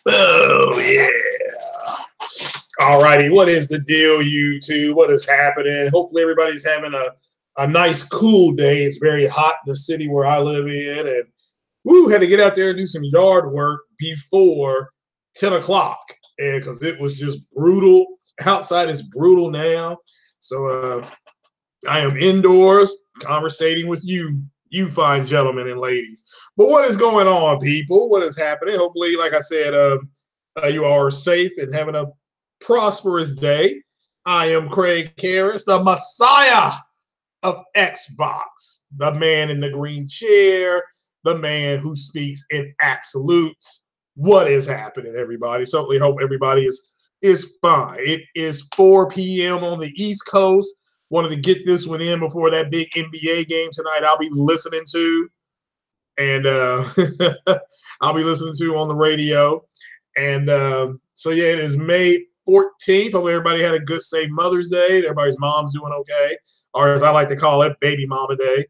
Oh, yeah. All righty. What is the deal, YouTube? What is happening? Hopefully everybody's having a nice, cool day. It's very hot in the city where I live in. And woo, had to get out there and do some yard work before 10 o'clock because it was just brutal. Outside is brutal now. So I am indoors conversating with you fine gentlemen and ladies. But what is going on, people? What is happening? Hopefully, like I said, you all are safe and having a prosperous day. I am Craig Harris, the Messiah of Xbox, the man in the green chair, the man who speaks in absolutes. What is happening, everybody? Certainly hope everybody is fine. It is 4 p.m. on the East Coast. Wanted to get this one in before that big NBA game tonight I'll be listening to. And I'll be listening to on the radio. And so, yeah, it is May 14th. Hopefully everybody had a good, safe Mother's Day. Everybody's mom's doing okay. Or as I like to call it, Baby Mama Day.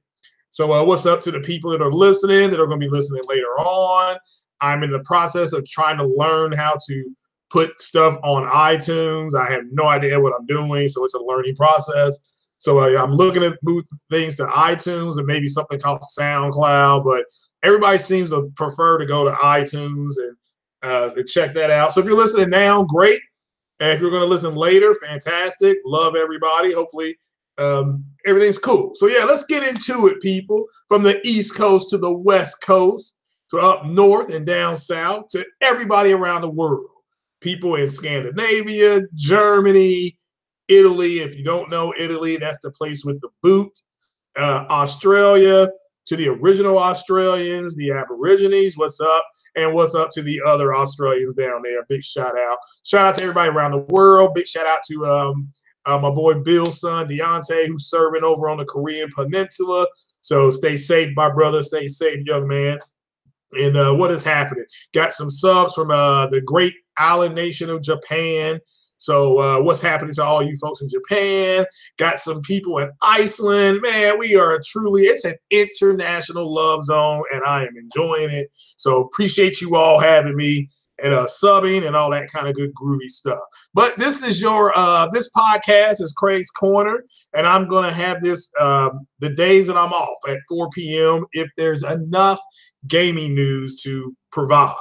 So what's up to the people that are listening, that are going to be listening later on? I'm in the process of trying to learn how to put stuff on iTunes. I have no idea what I'm doing, so it's a learning process. So I'm looking at move things to iTunes and maybe something called SoundCloud, but everybody seems to prefer to go to iTunes and check that out. So if you're listening now, great. And if you're going to listen later, fantastic. Love everybody. Hopefully everything's cool. So yeah, let's get into it, people. From the East Coast to the West Coast, to up north and down south, to everybody around the world. People in Scandinavia, Germany, Italy. If you don't know Italy, that's the place with the boot. Australia, to the original Australians, the Aborigines, what's up? And what's up to the other Australians down there? Big shout out. Shout out to everybody around the world. Big shout out to my boy Bill's son, Deontay, who's serving over on the Korean Peninsula. So stay safe, my brother. Stay safe, young man. And what is happening? Got some subs from the great island nation of Japan. So what's happening to all you folks in Japan? Got some people in Iceland. Man, we are truly, it's an international love zone, and I am enjoying it. So appreciate you all having me and subbing and all that kind of good groovy stuff. But this is your, this podcast is Craig's Corner, and I'm going to have this the days that I'm off at 4 p.m. if there's enough gaming news to provide.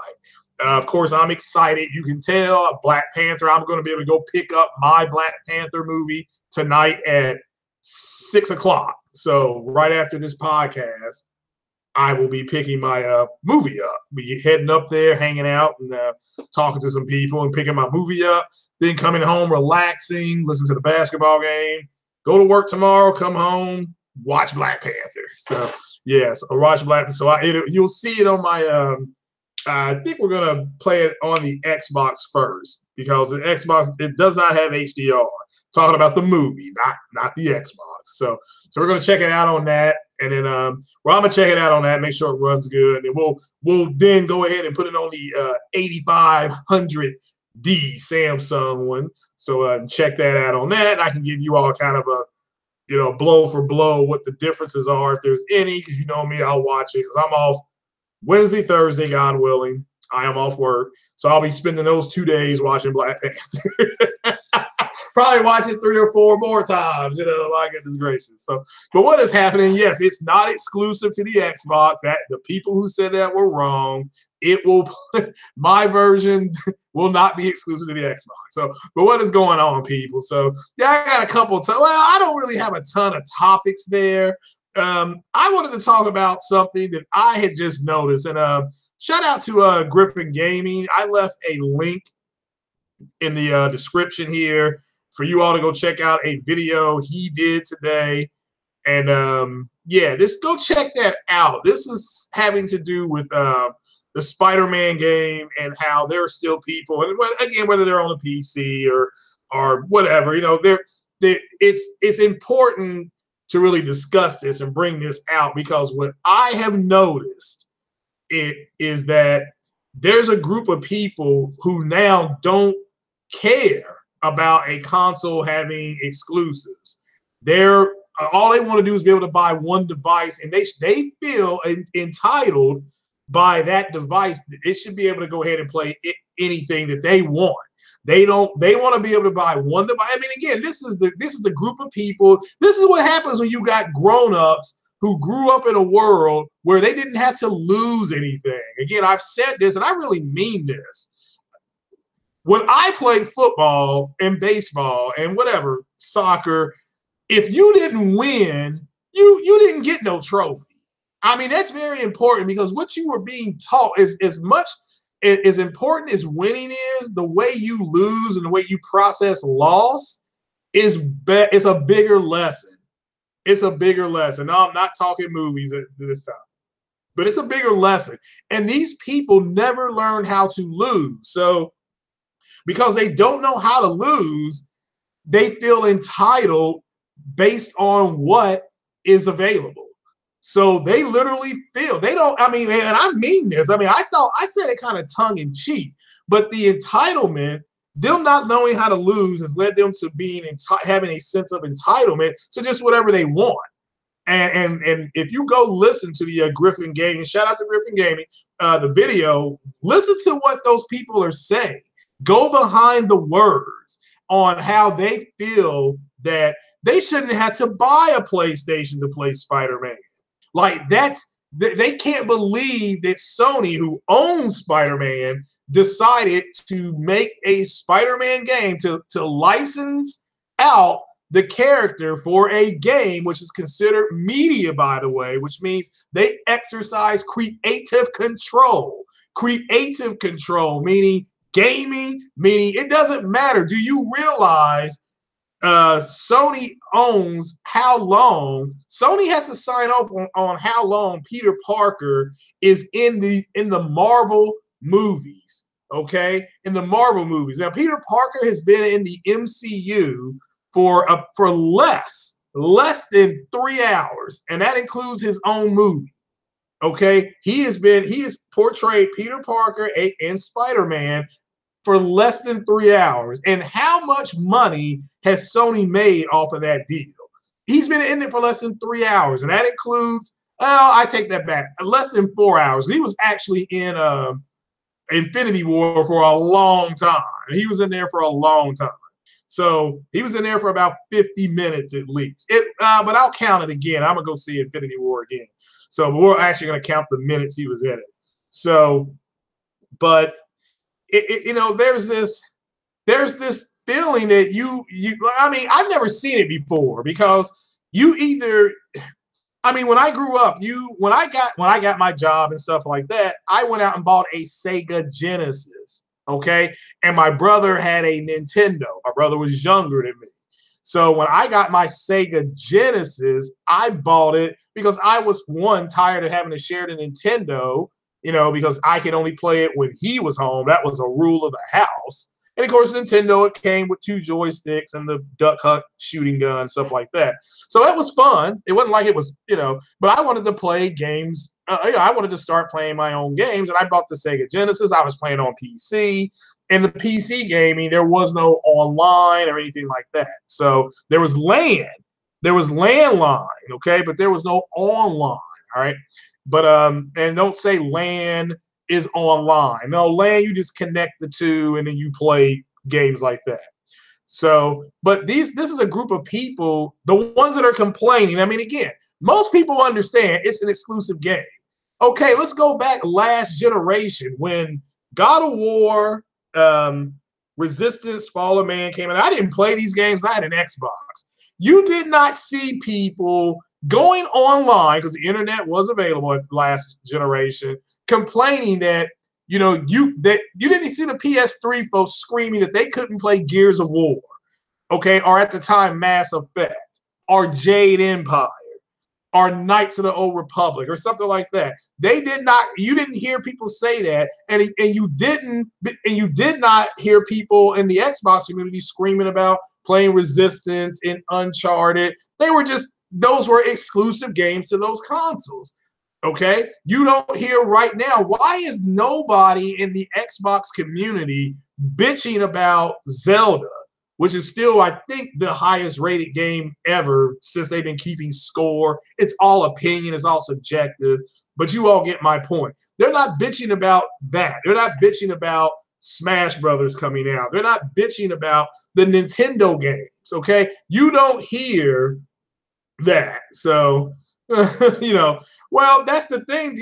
Of course, I'm excited. You can tell. Black Panther. I'm going to be able to go pick up my Black Panther movie tonight at 6 o'clock. So right after this podcast, I will be picking my movie up. Be heading up there, hanging out, and talking to some people and picking my movie up. Then coming home, relaxing, listen to the basketball game. Go to work tomorrow. Come home, watch Black Panther. So yes, I'll watch Black Panther. So you'll see it on my. I think we're going to play it on the Xbox first because the Xbox, it does not have HDR. Talking about the movie, not the Xbox. So we're going to check it out on that. And then, I'm going to check it out on that, make sure it runs good. And we'll then go ahead and put it on the 8500D Samsung one. So check that out on that. I can give you all kind of a, blow for blow what the differences are, if there's any, because you know me, I'll watch it because I'm off Wednesday, Thursday, God willing. I am off work. So I'll be spending those 2 days watching Black Panther. Probably watch it 3 or 4 more times. My goodness gracious. So, but what is happening? Yes, it's not exclusive to the Xbox. That the people who said that were wrong. It will, my version will not be exclusive to the Xbox. So, but what is going on, people? So, yeah, I got a couple. I don't really have a ton of topics there. I wanted to talk about something that I had just noticed, and shout out to Griffin Gaming. I left a link in the description here for you all to go check out a video he did today. And yeah, just go check that out. This is having to do with the Spider-Man game and how there are still people, and again, whether they're on a PC or whatever, you know, it's important to really discuss this and bring this out, because what I have noticed is that there's a group of people who now don't care about a console having exclusives. They're all they want to do is be able to buy one device, and they feel entitled by that device. It should be able to go ahead and play anything that they want. They want to be able to buy one device. I mean, again, this is the group of people. This is what happens when you got grown-ups who grew up in a world where they didn't have to lose anything. Again, I've said this, and I really mean this. When I played football and baseball and whatever, soccer, if you didn't win, you didn't get no trophy. I mean, that's very important, because what you were being taught is as much as important as winning is, the way you lose and the way you process loss is a bigger lesson. It's a bigger lesson. Now, I'm not talking movies at this time, but it's a bigger lesson. And these people never learn how to lose. So because they don't know how to lose, they feel entitled based on what is available. So they literally feel they don't. I mean, and I mean this. I mean, I said it kind of tongue in cheek, but the entitlement, them not knowing how to lose, has led them to having a sense of entitlement to just whatever they want. And if you go listen to the Griffin Gaming, shout out to Griffin Gaming, the video, listen to what those people are saying. Go behind the words on how they feel that they shouldn't have to buy a PlayStation to play Spider-Man. Like, they can't believe that Sony, who owns Spider-Man, decided to make a Spider-Man game to license out the character for a game, which is considered media, by the way, which means they exercise creative control. Creative control, meaning gaming, meaning it doesn't matter. Do you realize Sony owns how long? Sony has to sign off on how long Peter Parker is in the Marvel movies. Okay, in the Marvel movies. Now, Peter Parker has been in the MCU for less than 3 hours, and that includes his own movie. Okay, he has portrayed Peter Parker in Spider-Man for less than 3 hours. And how much money has Sony made off of that deal? He's been in it for less than 3 hours, and that includes, I take that back, less than 4 hours. He was actually in Infinity War for a long time. He was in there for a long time. So he was in there for about 50 minutes at least. But I'll count it again. I'm going to go see Infinity War again. So we're actually going to count the minutes he was in it. So, but you know, there's this feeling that you I mean, I've never seen it before, because you either, I mean, when I grew up, when I got my job and stuff like that, I went out and bought a Sega Genesis, okay? And my brother had a Nintendo. My brother was younger than me. So when I got my Sega Genesis, I bought it because I was, one, tired of having to share the Nintendo, you know, because I could only play it when he was home. That was a rule of the house. And of course, Nintendo, it came with 2 joysticks and the duck hunt shooting gun, stuff like that. So that was fun. It wasn't like it was, you know, but I wanted to play games. You know, I wanted to start playing my own games, and I bought the Sega Genesis. I was playing on PC. And the PC gaming, there was no online or anything like that. So there was LAN. There was landline, okay? But there was no online, all right? But, and don't say LAN is online. No, LAN, you just connect the two and then you play games like that. So, but this is a group of people, the ones that are complaining. I mean, again, most people understand it's an exclusive game. Okay, let's go back last generation when God of War, Resistance, Fall of Man came in. I didn't play these games. I had an Xbox. You did not see people going online, because the internet was available at last generation, complaining that, you know, you didn't see the PS3 folks screaming that they couldn't play Gears of War. okay, or at the time Mass Effect, or Jade Empire, or Knights of the Old Republic, or something like that. They did not. You didn't hear people say that, and you did not hear people in the Xbox community screaming about playing Resistance and Uncharted. They were just those were exclusive games to those consoles. Okay, you don't hear right now. Why is nobody in the Xbox community bitching about Zelda, which is still, I think, the highest rated game ever since they've been keeping score? It's all opinion, it's all subjective, but you all get my point. They're not bitching about that. They're not bitching about Smash Brothers coming out. They're not bitching about the Nintendo games, okay? You don't hear that. So, well, that's the thing.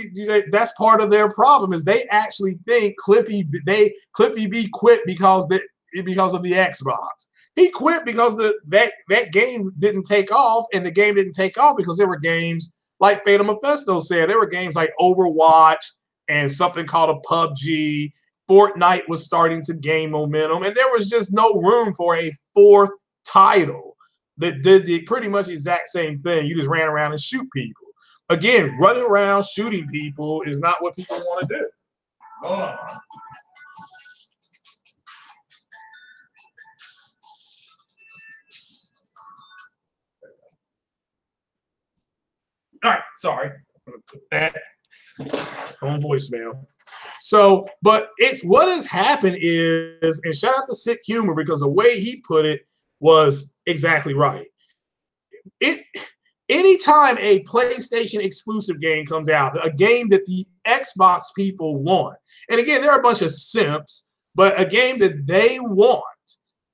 That's part of their problem is they actually think Cliffy B quit because of the Xbox. He quit because that game didn't take off, and the game didn't take off because there were games like Fatal Mephisto said. There were games like Overwatch and something called a PUBG. Fortnite was starting to gain momentum, and there was just no room for a fourth title that did pretty much the exact same thing. You just ran around and shoot people. Again, running around shooting people is not what people want to do. Hold on. All right, sorry. I'm going to put that on voicemail. So, but it's what has happened is, and shout out to Sick Humor because the way he put it was exactly right. Anytime a PlayStation exclusive game comes out, a game that the Xbox people want, and again, there are a bunch of simps, but a game that they want,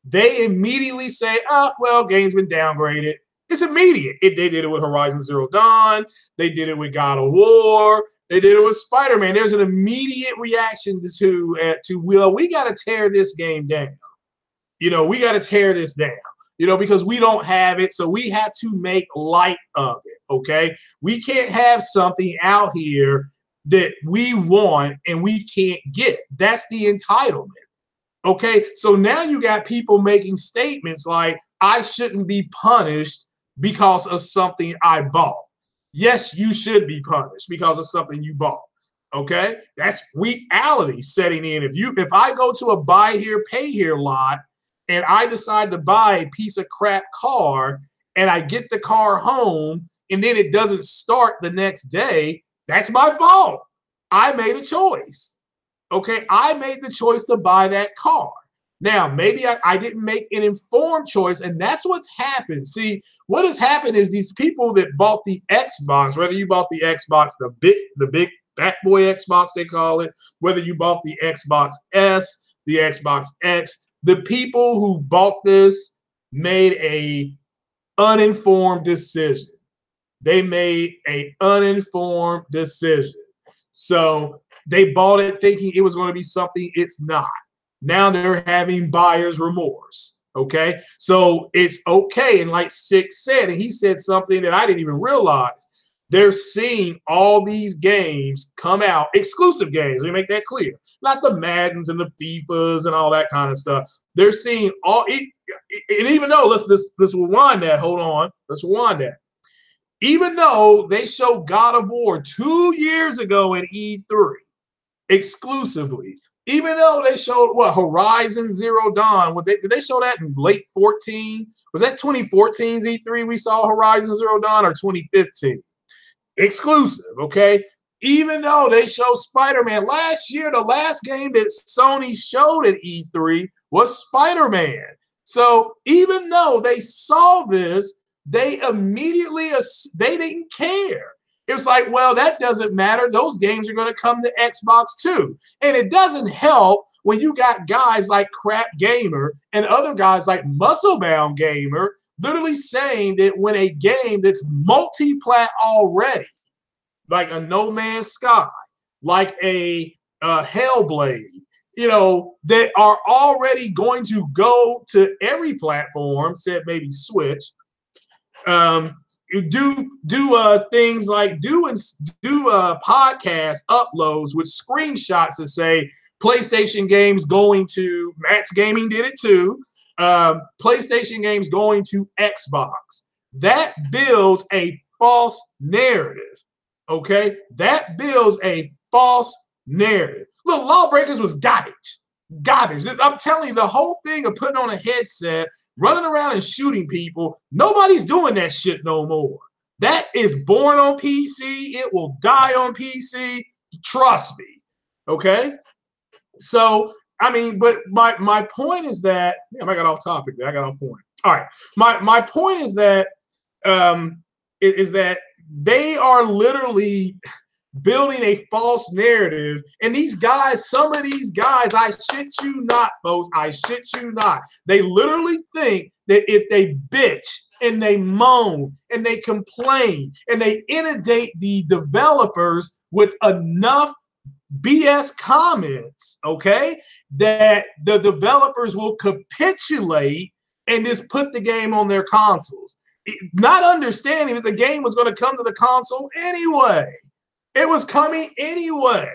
they immediately say, oh, well, game's been downgraded. It's immediate. They did it with Horizon Zero Dawn. They did it with God of War. They did it with Spider-Man. There's an immediate reaction to well, we got to tear this game down. We got to tear this down. Because we don't have it, so we have to make light of it, okay? We can't have something out here that we want and we can't get. That's the entitlement, okay? So now you got people making statements like, I shouldn't be punished because of something I bought. Yes, you should be punished because of something you bought, okay? That's reality setting in. If I go to a buy here, pay here lot, and I decide to buy a piece of crap car and I get the car home and then it doesn't start the next day, that's my fault. I made a choice. Okay, I made the choice to buy that car. Now, maybe I didn't make an informed choice, and that's what's happened. See, what has happened is these people that bought the Xbox, whether you bought the Xbox, the big fat boy Xbox, they call it, whether you bought the Xbox S, the Xbox X, the people who bought this made a uninformed decision. They made an uninformed decision. So they bought it thinking it was going to be something it's not. Now they're having buyer's remorse. Okay. So it's okay. And like Six said, and he said something that I didn't even realize. They're seeing all these games come out, exclusive games. Let me make that clear. Not the Maddens and the FIFAs and all that kind of stuff. They're seeing all it, and even though let's rewind that. Hold on. Let's rewind that. Even though they showed God of War 2 years ago at E3 exclusively, even though they showed Horizon Zero Dawn, did they show that in late 14? Was that 2014's E3 we saw Horizon Zero Dawn or 2015? Exclusive, okay? Even though they showed Spider-Man last year, the last game that Sony showed at E3 was Spider-Man. So even though they saw this, they immediately, they didn't care. It's like, well, that doesn't matter. Those games are going to come to Xbox too. And it doesn't help when you got guys like Crap Gamer and other guys like Musclebound Gamer literally saying that when a game that's multi-plat already, like a No Man's Sky, like a Hellblade, that are already going to go to every platform, except maybe Switch, do things like do podcast uploads with screenshots that say PlayStation games going to Matt's Gaming did it too. PlayStation games going to Xbox. That builds a false narrative. Okay, that builds a false narrative. Look, Lawbreakers was garbage. Garbage. I'm telling you, the whole thing of putting on a headset, running around and shooting people, nobody's doing that shit no more. That is born on PC. It will die on PC. Trust me. Okay? So, I mean, but my point is that, I got off topic there. I got off point. All right. My point is that is that they are literally building a false narrative. And these guys, some of these guys, I shit you not, folks, I shit you not. They literally think that if they bitch and they moan and they complain and they inundate the developers with enough BS comments, okay, that the developers will capitulate and just put the game on their consoles. Not understanding that the game was going to come to the console anyway. It was coming anyway.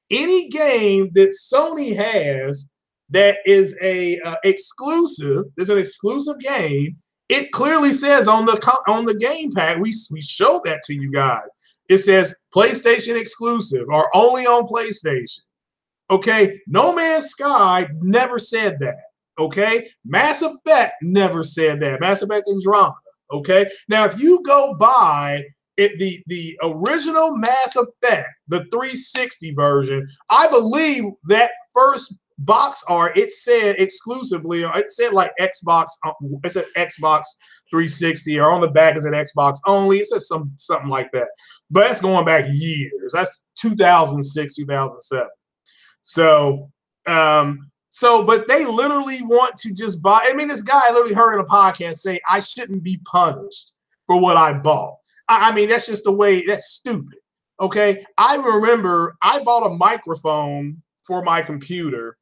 Any game that Sony has that is a exclusive, there's an exclusive game. It clearly says on the gamepad, we showed that to you guys. It says PlayStation exclusive or only on PlayStation. Okay, No Man's Sky never said that. Okay, Mass Effect never said that. Mass Effect Andromeda. Okay, now if you go by the original Mass Effect, the 360 version, I believe that first box art, it said exclusively, it said like Xbox, it said Xbox 360, or on the back it said Xbox only. It says something like that. But that's going back years. That's 2006, 2007. So, but they literally want to just buy. I mean, this guy literally heard in a podcast say, I shouldn't be punished for what I bought. I mean, that's just the way, that's stupid. Okay. I remember I bought a microphone for my computer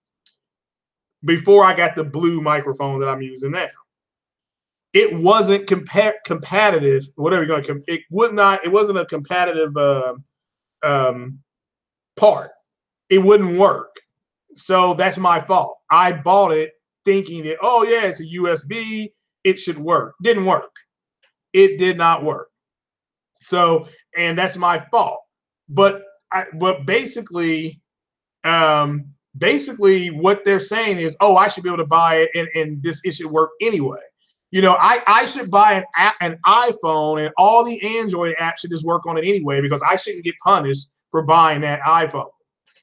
before I got the blue microphone that I'm using now. It wasn't competitive, whatever you're going to, it wasn't a competitive part. It wouldn't work. So that's my fault. I bought it thinking that, oh yeah, it's a USB, it should work. Didn't work. It did not work. So, and that's my fault. But basically what they're saying is, oh, I should be able to buy it and it should work anyway. You know, I should buy an iPhone and all the Android apps should just work on it anyway, because I shouldn't get punished for buying that iPhone.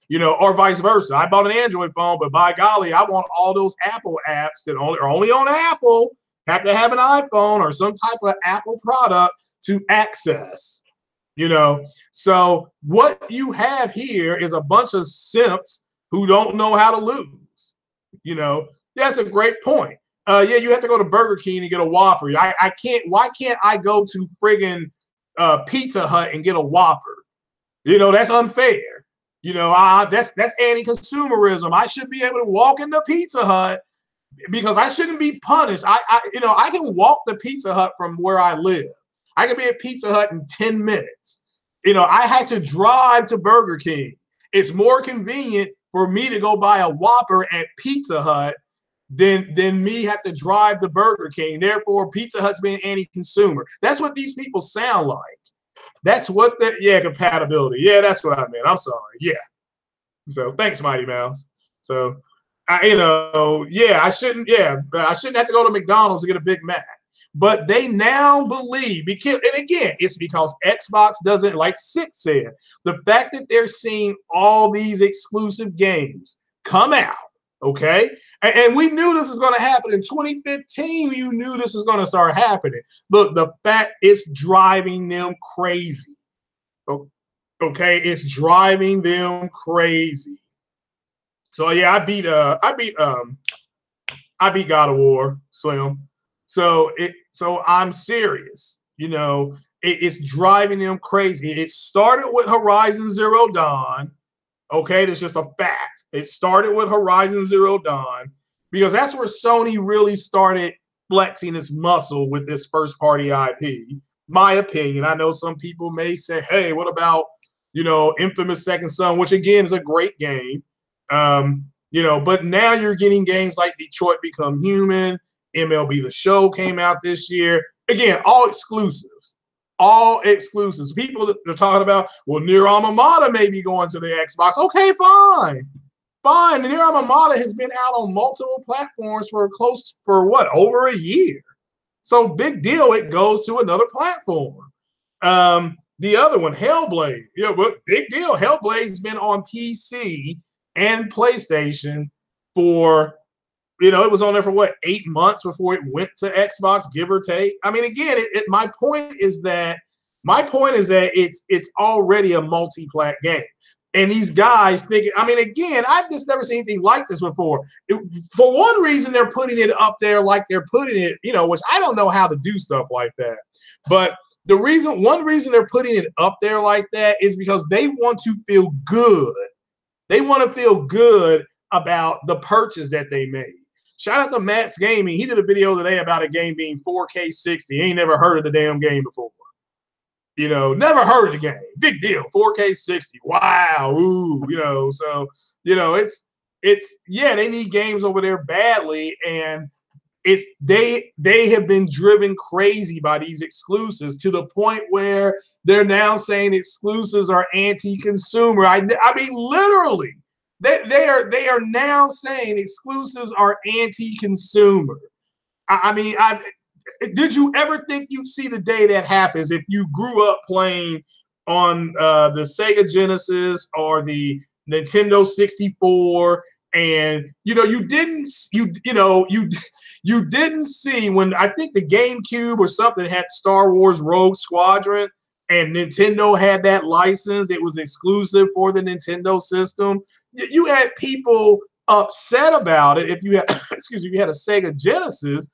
You know, or vice versa. I bought an Android phone, but by golly, I want all those Apple apps that are only on Apple, have to have an iPhone or some type of Apple product to access. You know, so what you have here is a bunch of simps who don't know how to lose. You know, that's a great point. Yeah, you have to go to Burger King and get a Whopper. I can't. Why can't I go to friggin' Pizza Hut and get a Whopper? You know, that's unfair. You know, that's anti-consumerism. I should be able to walk into Pizza Hut because I shouldn't be punished. I can walk to Pizza Hut from where I live. I can be at Pizza Hut in 10 minutes. You know, I had to drive to Burger King. It's more convenient for me to go buy a Whopper at Pizza Hut than me have to drive to Burger King. Therefore, Pizza Hut's being anti-consumer. That's what these people sound like. That's what compatibility. Yeah, that's what I meant. I'm sorry. Yeah. So thanks, Mighty Mouse. So, I shouldn't have to go to McDonald's to get a Big Mac. But they now believe, because, and again, it's because Xbox doesn't, like Six said, the fact that they're seeing all these exclusive games come out, okay? And we knew this was going to happen in 2015. You knew this was going to start happening. Look, the fact it's driving them crazy. Okay, it's driving them crazy. So yeah, I beat God of War, Slim. So I'm serious. You know, it's driving them crazy. It started with Horizon Zero Dawn. Okay, that's just a fact. It started with Horizon Zero Dawn because that's where Sony really started flexing its muscle with this first-party IP. My opinion. I know some people may say, hey, what about, you know, Infamous Second Son, which again is a great game. But now you're getting games like Detroit Become Human, MLB The Show came out this year. Again, all exclusives. All exclusives. People that are talking about, well, Nier Automata may be going to the Xbox. Okay, fine. Fine. Nier Automata has been out on multiple platforms for over a year. So big deal, it goes to another platform. The other one, Hellblade. But big deal. Hellblade's been on PC and PlayStation for, it was on there for 8 months before it went to Xbox, give or take. I mean, again, my point is that it's already a multi-plat game. And these guys thinking, I mean, again, I've just never seen anything like this before. For one reason, they're putting it up there like they're putting it, which I don't know how to do stuff like that. But one reason they're putting it up there like that is because they want to feel good. They want to feel good about the purchase that they made. Shout out to Matt's Gaming. He did a video today about a game being 4K 60. He ain't never heard of the damn game before. Never heard of the game. Big deal. 4K 60. Wow. Ooh, so, it's they need games over there badly. And they have been driven crazy by these exclusives to the point where they're now saying exclusives are anti-consumer. I mean, literally, they are now saying exclusives are anti-consumer. I mean, did you ever think you'd see the day that happens if you grew up playing on the Sega Genesis or the Nintendo 64, and you didn't see when I think the GameCube or something had Star Wars Rogue Squadron, and Nintendo had that license. It was exclusive for the Nintendo system. You had people upset about it if you had if you had a Sega Genesis,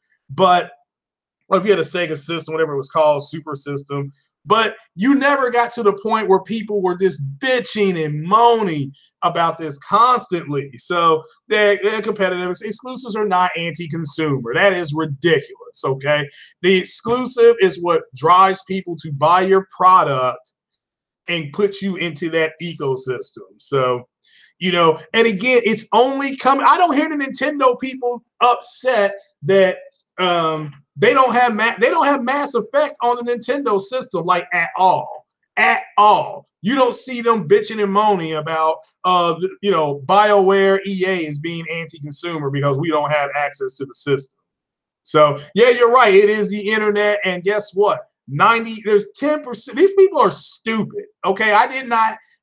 or if you had a Sega system, whatever it was called, Super System, but you never got to the point where people were just bitching and moaning about this constantly. So they're competitive. Exclusives are not anti-consumer. That is ridiculous, okay? The exclusive is what drives people to buy your product and put you into that ecosystem. So, and again, it's only coming. I don't hear the Nintendo people upset that they don't have Mass Effect on the Nintendo system, like at all. You don't see them bitching and moaning about BioWare EA is being anti-consumer because we don't have access to the system. So yeah, you're right. It is the internet, and guess what? There's 10%. These people are stupid. Okay,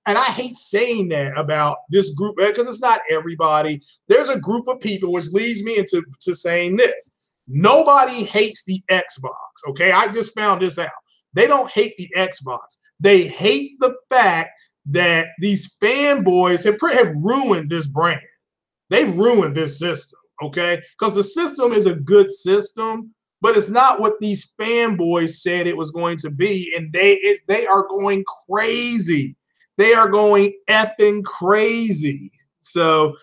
and I hate saying that about this group because it's not everybody. There's a group of people, which leads me into saying this. Nobody hates the Xbox, okay? I just found this out. They don't hate the Xbox. They hate the fact that these fanboys have ruined this brand. They've ruined this system, okay? Because the system is a good system, but it's not what these fanboys said it was going to be, and they are going crazy. They are going effing crazy. So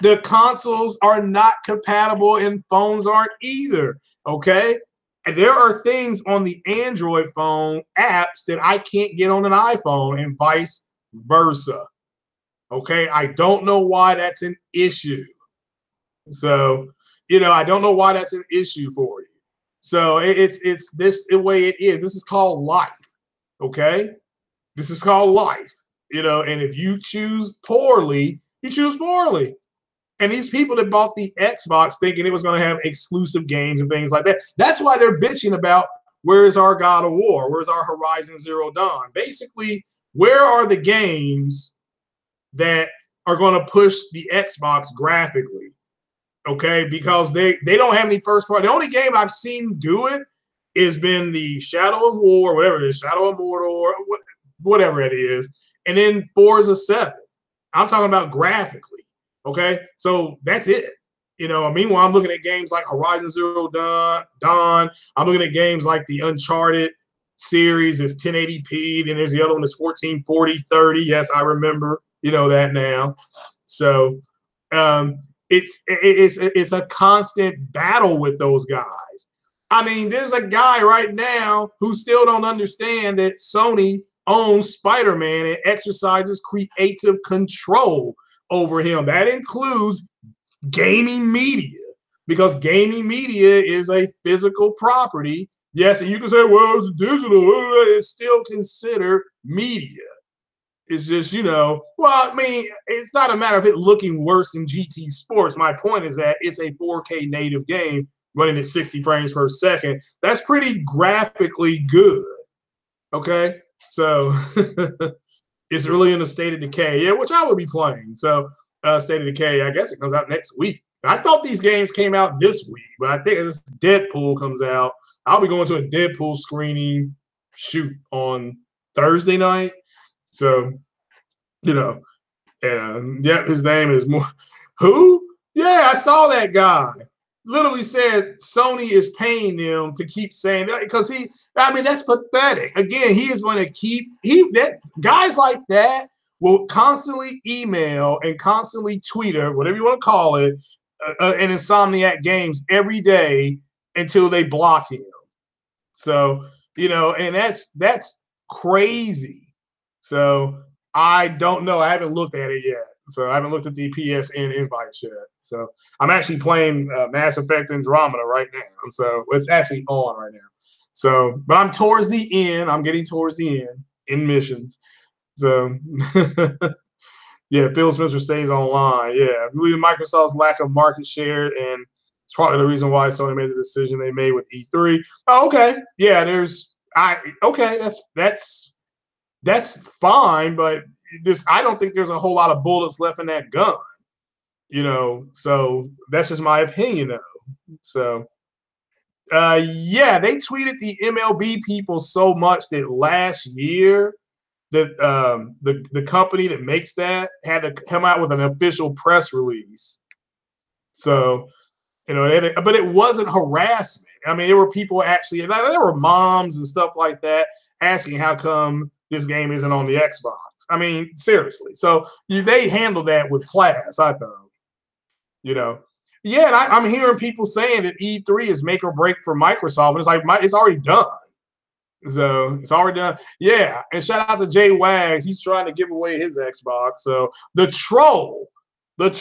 the consoles are not compatible and phones aren't either, okay? And there are things on the Android phone apps that I can't get on an iPhone and vice versa, okay? I don't know why that's an issue. So, I don't know why that's an issue for you. So it's this the way it is. This is called life, okay? This is called life, and if you choose poorly, you choose poorly. And these people that bought the Xbox thinking it was going to have exclusive games and things like that, that's why they're bitching about where's our God of War? Where's our Horizon Zero Dawn? Basically, where are the games that are going to push the Xbox graphically? Okay, because they don't have any first party. The only game I've seen do it has been the Shadow of War, whatever it is, Shadow of Mordor, whatever it is, and then Forza 7. I'm talking about graphically. Okay, so that's it. Meanwhile, I'm looking at games like Horizon Zero Dawn. I'm looking at games like the Uncharted series is 1080p. Then there's the other one that's 1440, 30. Yes, I remember, that now. So it's a constant battle with those guys. I mean, there's a guy right now who still don't understand that Sony owns Spider-Man and exercises creative control over him. That includes gaming media, because gaming media is a physical property. Yes, and you can say, well, it's digital. It's still considered media. It's just, well, I mean, it's not a matter of it looking worse than GT Sports. My point is that it's a 4K native game running at 60 frames per second. That's pretty graphically good. Okay. So it's really in a state of decay. Yeah, which I would be playing. So State of Decay, I guess it comes out next week. I thought these games came out this week, but I think as Deadpool comes out, I'll be going to a Deadpool screening shoot on Thursday night. So, and his name is who? Yeah, I saw that guy. Literally said Sony is paying them to keep saying that because that's pathetic. Again, he is going to keep guys like that will constantly email and constantly tweet or whatever you want to call it, an Insomniac Games every day until they block him. So, and that's crazy. So I don't know. I haven't looked at it yet. So I haven't looked at the PSN invites yet. So I'm actually playing Mass Effect Andromeda right now. So it's actually on right now. So, but I'm towards the end. I'm getting towards the end in missions. So, yeah, Phil Spencer stays online. Yeah, really Microsoft's lack of market share, and it's probably the reason why Sony made the decision they made with E3. Oh, okay. Yeah, that's fine, but I don't think there's a whole lot of bullets left in that gun. So that's just my opinion though. So yeah, they tweeted the MLB people so much that last year that the company that makes that had to come out with an official press release. So, but it wasn't harassment. I mean, there were people actually, there were moms and stuff like that asking how come this game isn't on the Xbox. I mean, seriously. So they handled that with class, I thought. Yeah, and I'm hearing people saying that E3 is make or break for Microsoft, and it's like it's already done. So it's already done. Yeah, and shout out to Jay Wags. He's trying to give away his Xbox. So the troll that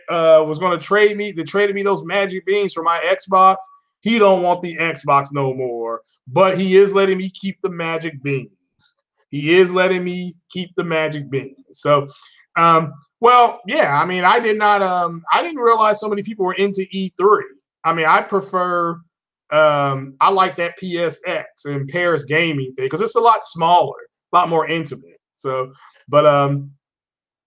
was going to trade me, that traded me those magic beans for my Xbox, he don't want the Xbox no more. But he is letting me keep the magic beans. He is letting me keep the magic beans. So, well, yeah. I mean, I didn't realize so many people were into E3. I mean, I prefer. I like that PSX and Paris gaming thing because it's a lot smaller, a lot more intimate. So,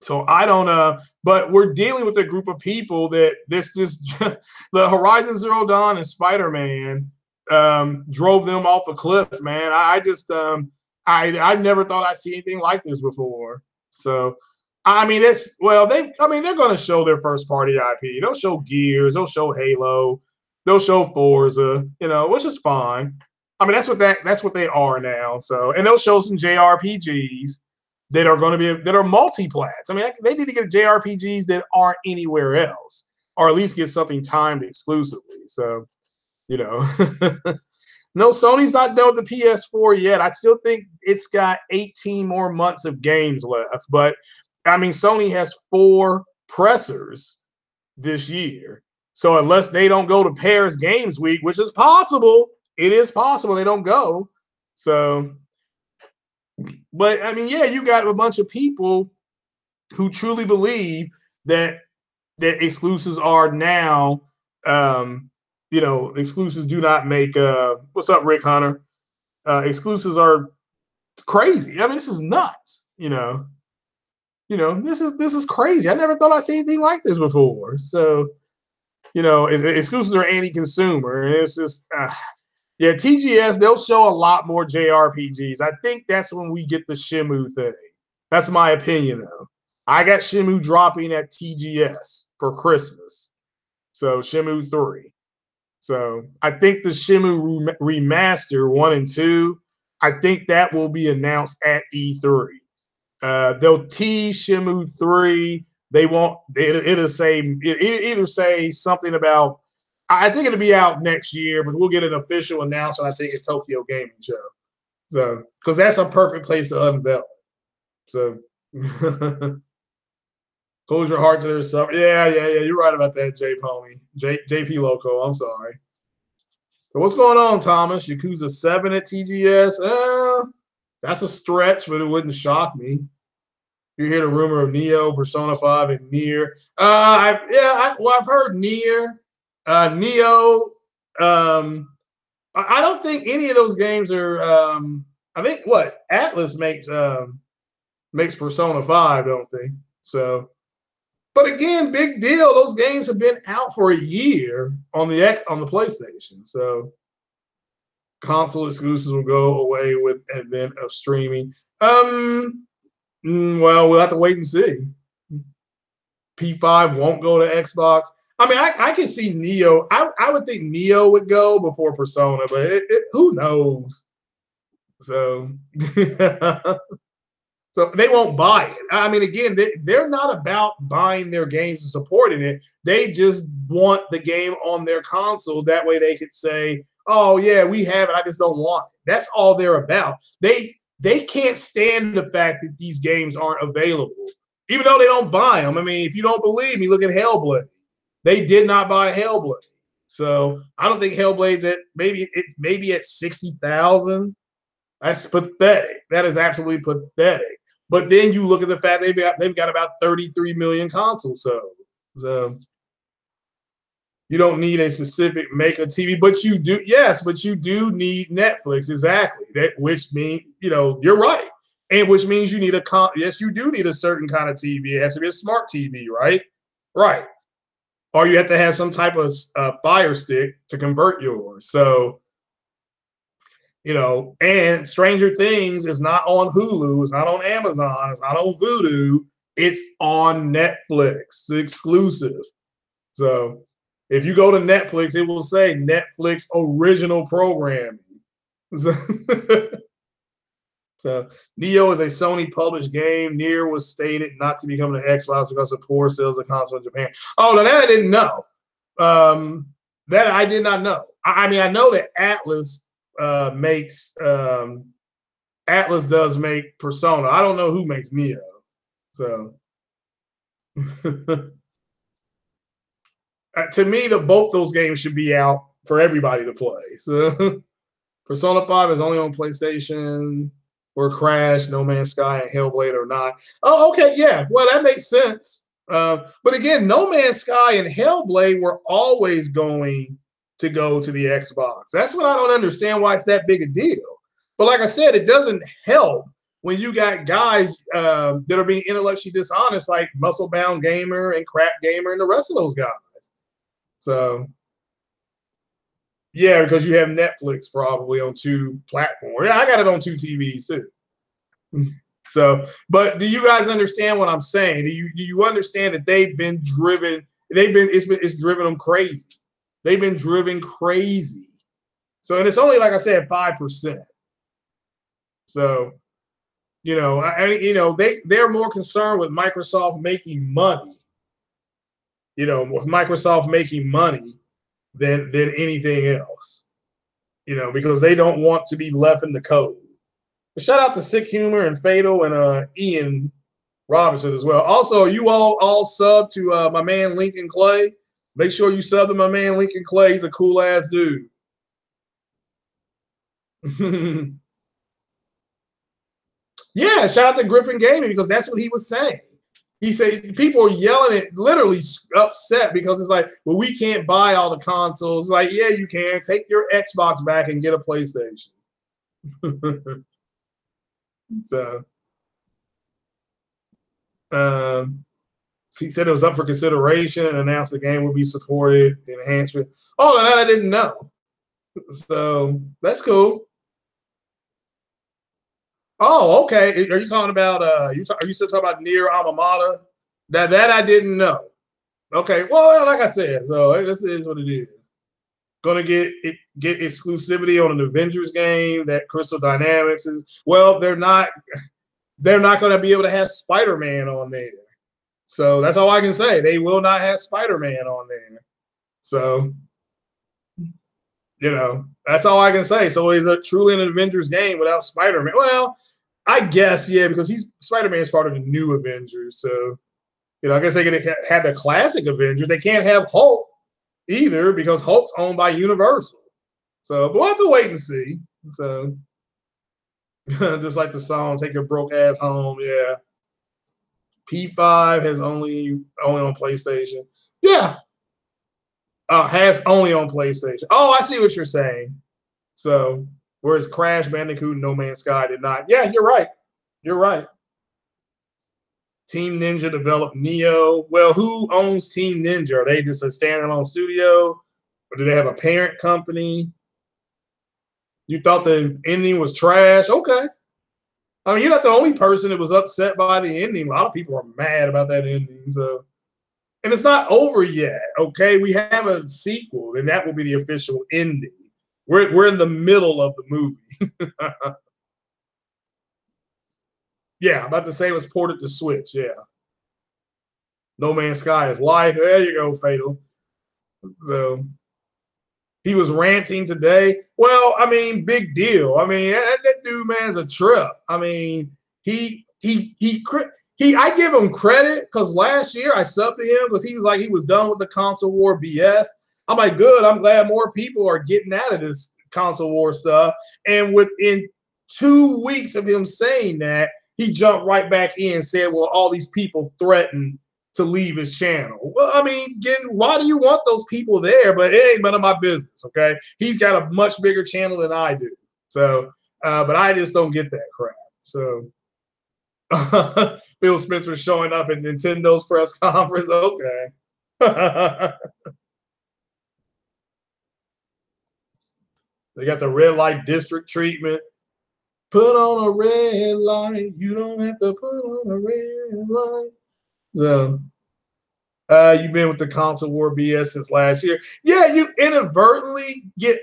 so I don't. But we're dealing with a group of people that the Horizon Zero Dawn and Spider-Man drove them off a cliff, man. I never thought I'd see anything like this before. So, I mean, they're going to show their first party IP. They'll show Gears. They'll show Halo. They'll show Forza. Which is fine. I mean, that's what they are now. So, and they'll show some JRPGs that are going to be that are multi-plats. I mean, they need to get JRPGs that aren't anywhere else, or at least get something timed exclusively. So, No, Sony's not done with the PS4 yet. I still think it's got 18 more months of games left. But, I mean, Sony has 4 pressers this year. So unless they don't go to Paris Games Week, which is possible, it is possible they don't go. So, but, I mean, yeah, you got a bunch of people who truly believe that exclusives are now exclusives do not make what's up, Rick Hunter? Exclusives are crazy. I mean, this is nuts. This is crazy. I never thought I'd see anything like this before. So, exclusives are anti-consumer, and it's just yeah, TGS, they'll show a lot more JRPGs. I think that's when we get the Shenmue thing. That's my opinion, though. I got Shenmue dropping at TGS for Christmas. So Shenmue 3. So I think the Shenmue remaster 1 and 2, I think that will be announced at E3. They'll tease Shenmue 3. They won't. It'll either say something about. I think it'll be out next year, but we'll get an official announcement. I think at Tokyo Gaming Show. So because that's a perfect place to unveil it. So. Close your heart to their suffer. Yeah. You're right about that, J Pony. JP Loco. I'm sorry. So what's going on, Thomas? Yakuza 7 at TGS? That's a stretch, but it wouldn't shock me. You hear the rumor of Neo, Persona 5, and Nier. I've heard Nier, Neo. I don't think any of those games are. I think what Atlas makes Persona 5, don't they? So, but again, big deal. Those games have been out for a year on the PlayStation. So, console exclusives will go away with advent of streaming. Well, we'll have to wait and see. P5 won't go to Xbox. I mean, I can see Neo. I would think Neo would go before Persona, but who knows? So, so they won't buy it. I mean, again, they're not about buying their games and supporting it. They just want the game on their console. That way they could say, oh, yeah, we have it. I just don't want it. That's all they're about. They can't stand the fact that these games aren't available, even though they don't buy them. I mean, if you don't believe me, look at Hellblade. They did not buy Hellblade. So I don't think Hellblade's maybe at 60,000. That's pathetic. That is absolutely pathetic. But then you look at the fact they've got about 33 million consoles sold. So you don't need a specific maker TV, but you do. Yes, but you do need Netflix. Exactly. Which means, you're right. And which means you need yes, you do need a certain kind of TV. It has to be a smart TV, right? Right. Or you have to have some type of Fire Stick to convert yours. So, and Stranger Things is not on Hulu. It's not on Amazon. It's not on Vudu. It's on Netflix. It's exclusive. So if you go to Netflix, it will say Netflix original programming. So Neo is a Sony published game. Nier was stated not to be coming to Xbox because of poor sales of console in Japan. Oh, no, that I didn't know. That I did not know. I mean, I know that Atlas Atlas does make Persona. I don't know who makes Neo. So to me, both those games should be out for everybody to play. So Persona 5 is only on PlayStation. Or Crash, No Man's Sky, and Hellblade are not. Oh, okay, yeah. Well, that makes sense. But again, No Man's Sky and Hellblade were always going to go to the Xbox. That's what I don't understand, why it's that big a deal. But like I said, it doesn't help when you got guys that are being intellectually dishonest, like Muscle-Bound Gamer and Crap Gamer and the rest of those guys. So, yeah, because you have Netflix probably on 2 platforms. Yeah, I got it on 2 TVs too. So, but do you guys understand what I'm saying? Do you understand that they've been driven? It's driven them crazy. They've been driven crazy. So, and it's only, like I said, 5%. So, they're more concerned with Microsoft making money. With Microsoft making money than anything else. Because they don't want to be left in the cold. But shout out to Sick Humor and Fatal and Ian Robinson as well. Also, you all sub to my man Lincoln Clay. Make sure you sub to my man Lincoln Clay. He's a cool ass dude. Yeah, shout out to Griffin Gaming because that's what he was saying. He said people are yelling at, literally upset because it's like, well, we can't buy all the consoles. Like, yeah, you can. Take your Xbox back and get a PlayStation. So, he said it was up for consideration and announced the game would be supported enhancement. Oh, that I didn't know. So that's cool. Oh, okay. Are you talking about? Are you still talking about Nier Automata? That I didn't know. Okay. Well, like I said, so this is what it is. Gonna get exclusivity on an Avengers game that Crystal Dynamics is. Well, they're not going to be able to have Spider-Man on there. So that's all I can say. They will not have Spider-Man on there. So, that's all I can say. So is it truly an Avengers game without Spider-Man? Well, I guess, yeah, because Spider-Man is part of the new Avengers. So, I guess they could have had the classic Avengers. They can't have Hulk either because Hulk's owned by Universal. So, but we'll have to wait and see. So, just like the song, "Take Your Broke Ass Home." Yeah. P5 has only on PlayStation. Yeah. Has only on PlayStation. Oh, I see what you're saying. So, whereas Crash Bandicoot and No Man's Sky did not. Yeah, you're right. You're right. Team Ninja developed Neo. Well, who owns Team Ninja? Are they just a standalone studio? Or do they have a parent company? You thought the ending was trash? Okay. I mean, you're not the only person that was upset by the ending. A lot of people are mad about that ending. So, and it's not over yet. Okay, we have a sequel, and that will be the official ending. We're in the middle of the movie. Yeah, I'm about to say it was ported to Switch. Yeah. No Man's Sky is life. There you go, Fatal. So he was ranting today. Well, I mean, big deal. I mean, that dude, man's a trip. I mean, I give him credit because last year I subbed to him because he was like he was done with the console war BS. I'm like, good. I'm glad more people are getting out of this console war stuff. And within 2 weeks of him saying that, he jumped right back in and said, well, all these people threatened to leave his channel. Well, I mean, again, why do you want those people there? But it ain't none of my business, okay? He's got a much bigger channel than I do. So, but I just don't get that crap. So, Phil Spencer showing up at Nintendo's press conference. Okay. They got the red light district treatment. Put on a red light. You don't have to put on a red light. So, you've been with the console war BS since last year. Yeah, you inadvertently get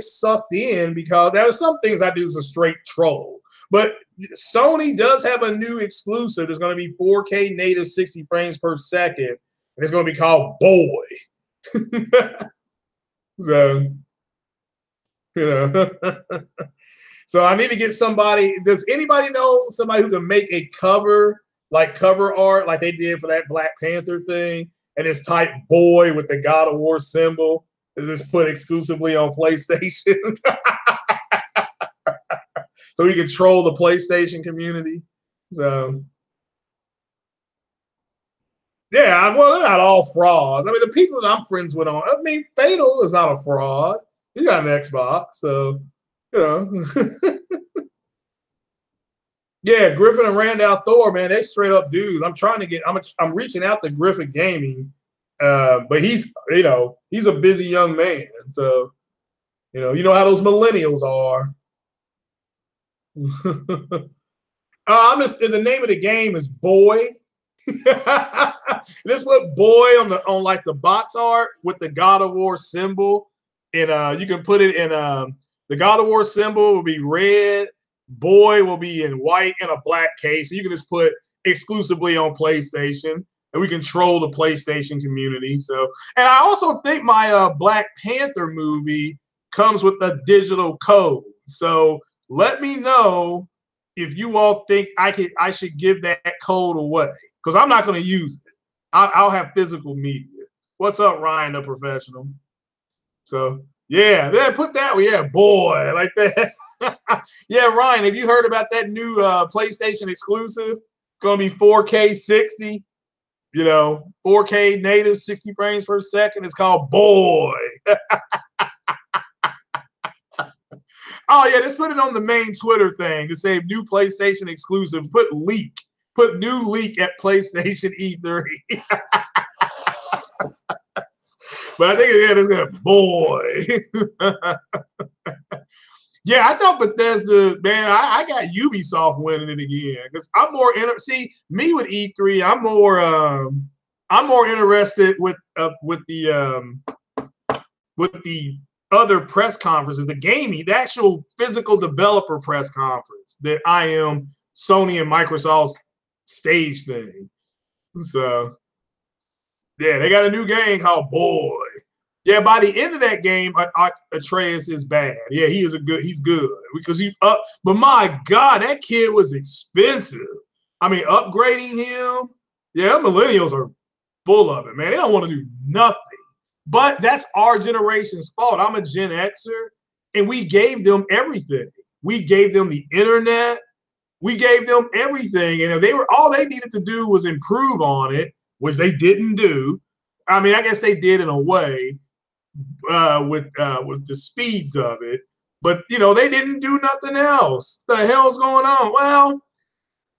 sucked in because there are some things I do as a straight troll. But Sony does have a new exclusive. It's going to be 4K native 60 frames per second. And it's going to be called Boy. So, so I need to get somebody. Does anybody know somebody who can make a cover art like they did for that Black Panther thing, and it's type "boy" with the God of War symbol? Is this put exclusively on PlayStation? So we control the PlayStation community. So yeah, well, they're not all frauds. I mean, the people that I'm friends with Fatal is not a fraud. He got an Xbox, so Yeah, Griffin and Randall Thor, man, they straight up dudes. I'm reaching out to Griffin Gaming, but he's a busy young man. So, you know how those millennials are. The name of the game is Boy. This what Boy on like the box art with the God of War symbol, and you can put it in the God of War symbol will be red. Boy will be in white and a black case. So you can just put exclusively on PlayStation, and we control the PlayStation community. So, and I also think my Black Panther movie comes with a digital code. So let me know if you all think I should give that code away because I'm not going to use it. I'll have physical media. What's up, Ryan, the professional? So yeah, then put that one. Yeah, Boy, like that. Yeah, Ryan, have you heard about that new PlayStation exclusive? It's going to be 4K 60, 4K native 60 frames per second. It's called Boy. Oh, yeah, just put it on the main Twitter thing to say new PlayStation exclusive. Put leak. Put new leak at PlayStation E3. But I think it's going to Boy. Yeah, I thought Bethesda, man, I got Ubisoft winning it again because I'm more me with E3. I'm more interested with the other press conferences, the actual physical developer press conference that I am Sony and Microsoft's stage thing. So yeah, they got a new game called Boy. Yeah, by the end of that game, Atreus is bad. Yeah, he's good because but my God, that kid was expensive. I mean, upgrading him, Yeah, millennials are full of it, man. They don't want to do nothing. But that's our generation's fault. I'm a Gen Xer, and we gave them everything. We gave them the internet. We gave them everything, and if they were all they needed to do was improve on it, which they didn't do. I mean, I guess they did in a way with the speeds of it, but you know they didn't do nothing else. The hell's going on? Well,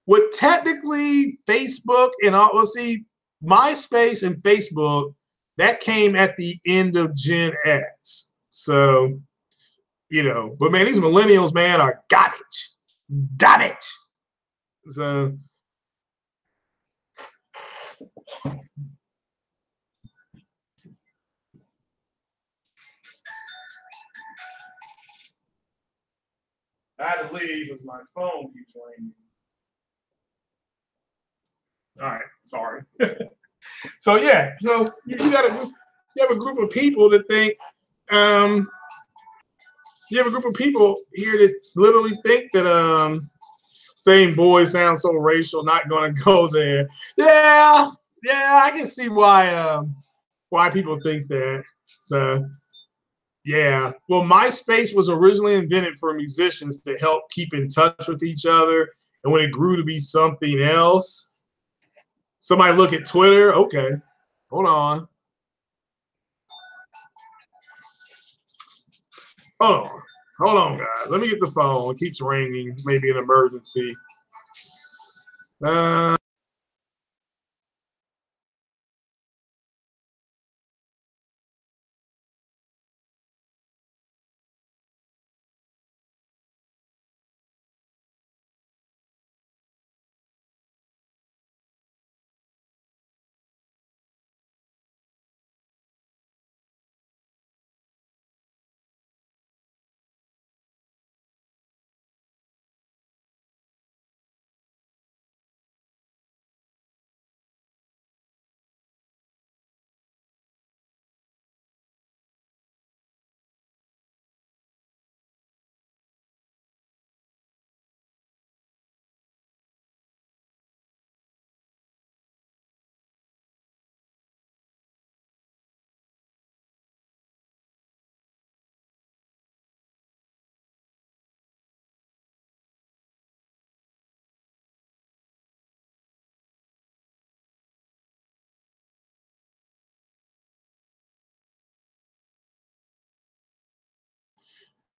with technically Facebook and all, let's see, MySpace and Facebook that came at the end of Gen X. So you know, but man, these millennials, man, are garbage, garbage. So I had to leave because my phone keeps ringing. All right, sorry. So yeah, so you got to you have a group of people that think um, you have a group of people here that literally think that saying boy sounds so racial, not going to go there. Yeah, yeah, I can see why people think that. So yeah, well, MySpace was originally invented for musicians to help keep in touch with each other, and when it grew to be something else, somebody look at Twitter. Okay, hold on. Hold on. Hold on, guys. Let me get the phone. It keeps ringing. Maybe an emergency. Uh,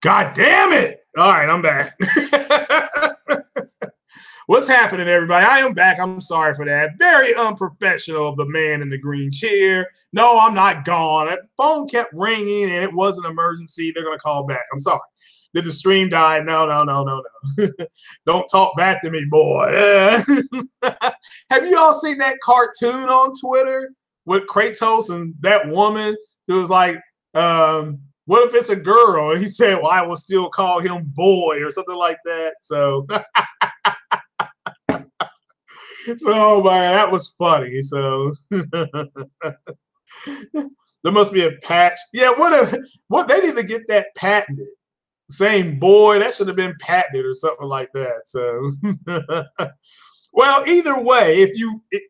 God damn it. All right, I'm back. What's happening, everybody? I am back. I'm sorry for that. Very unprofessional of the man in the green chair. No, I'm not gone. That phone kept ringing and it was an emergency. They're going to call back. I'm sorry. Did the stream die? No, no, no, no, no. Don't talk back to me, boy. Have you all seen that cartoon on Twitter with Kratos and that woman? It was like, what if it's a girl? And he said, well, I will still call him boy or something like that. So so man, that was funny. So there must be a patch. Yeah, what they need to get that patented. Same boy, that should have been patented or something like that. So well, either way,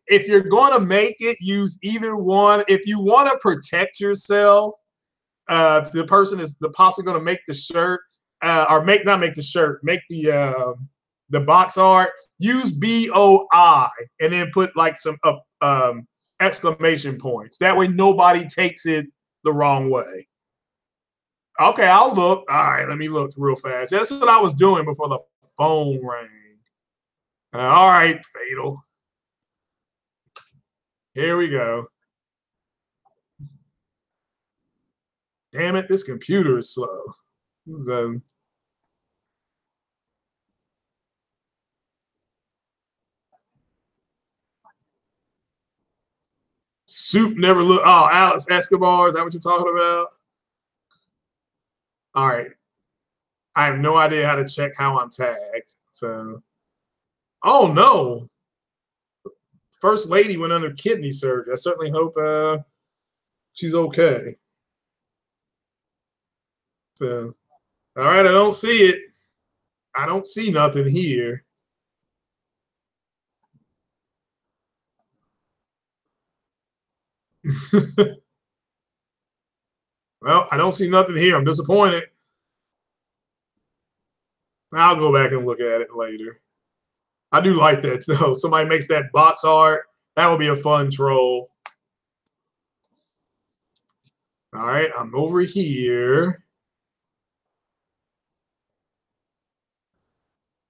if you're gonna make it, use either one. If you want to protect yourself, if the person is the possibly gonna make the shirt, or not make the shirt, make the box art, use BOI and then put like some exclamation points. That way nobody takes it the wrong way. Okay, I'll look. All right, let me look real fast. That's what I was doing before the phone rang. All right, Fatal. Here we go. Damn it, this computer is slow. So, Soup never look. Oh, Alex Escobar. Is that what you're talking about? All right. I have no idea how to check how I'm tagged. So, oh no. First lady went under kidney surgery. I certainly hope she's okay. So, all right. I don't see it. I don't see nothing here. Well, I don't see nothing here. I'm disappointed. I'll go back and look at it later. I do like that though. Somebody makes that box art. That would be a fun troll. All right, I'm over here.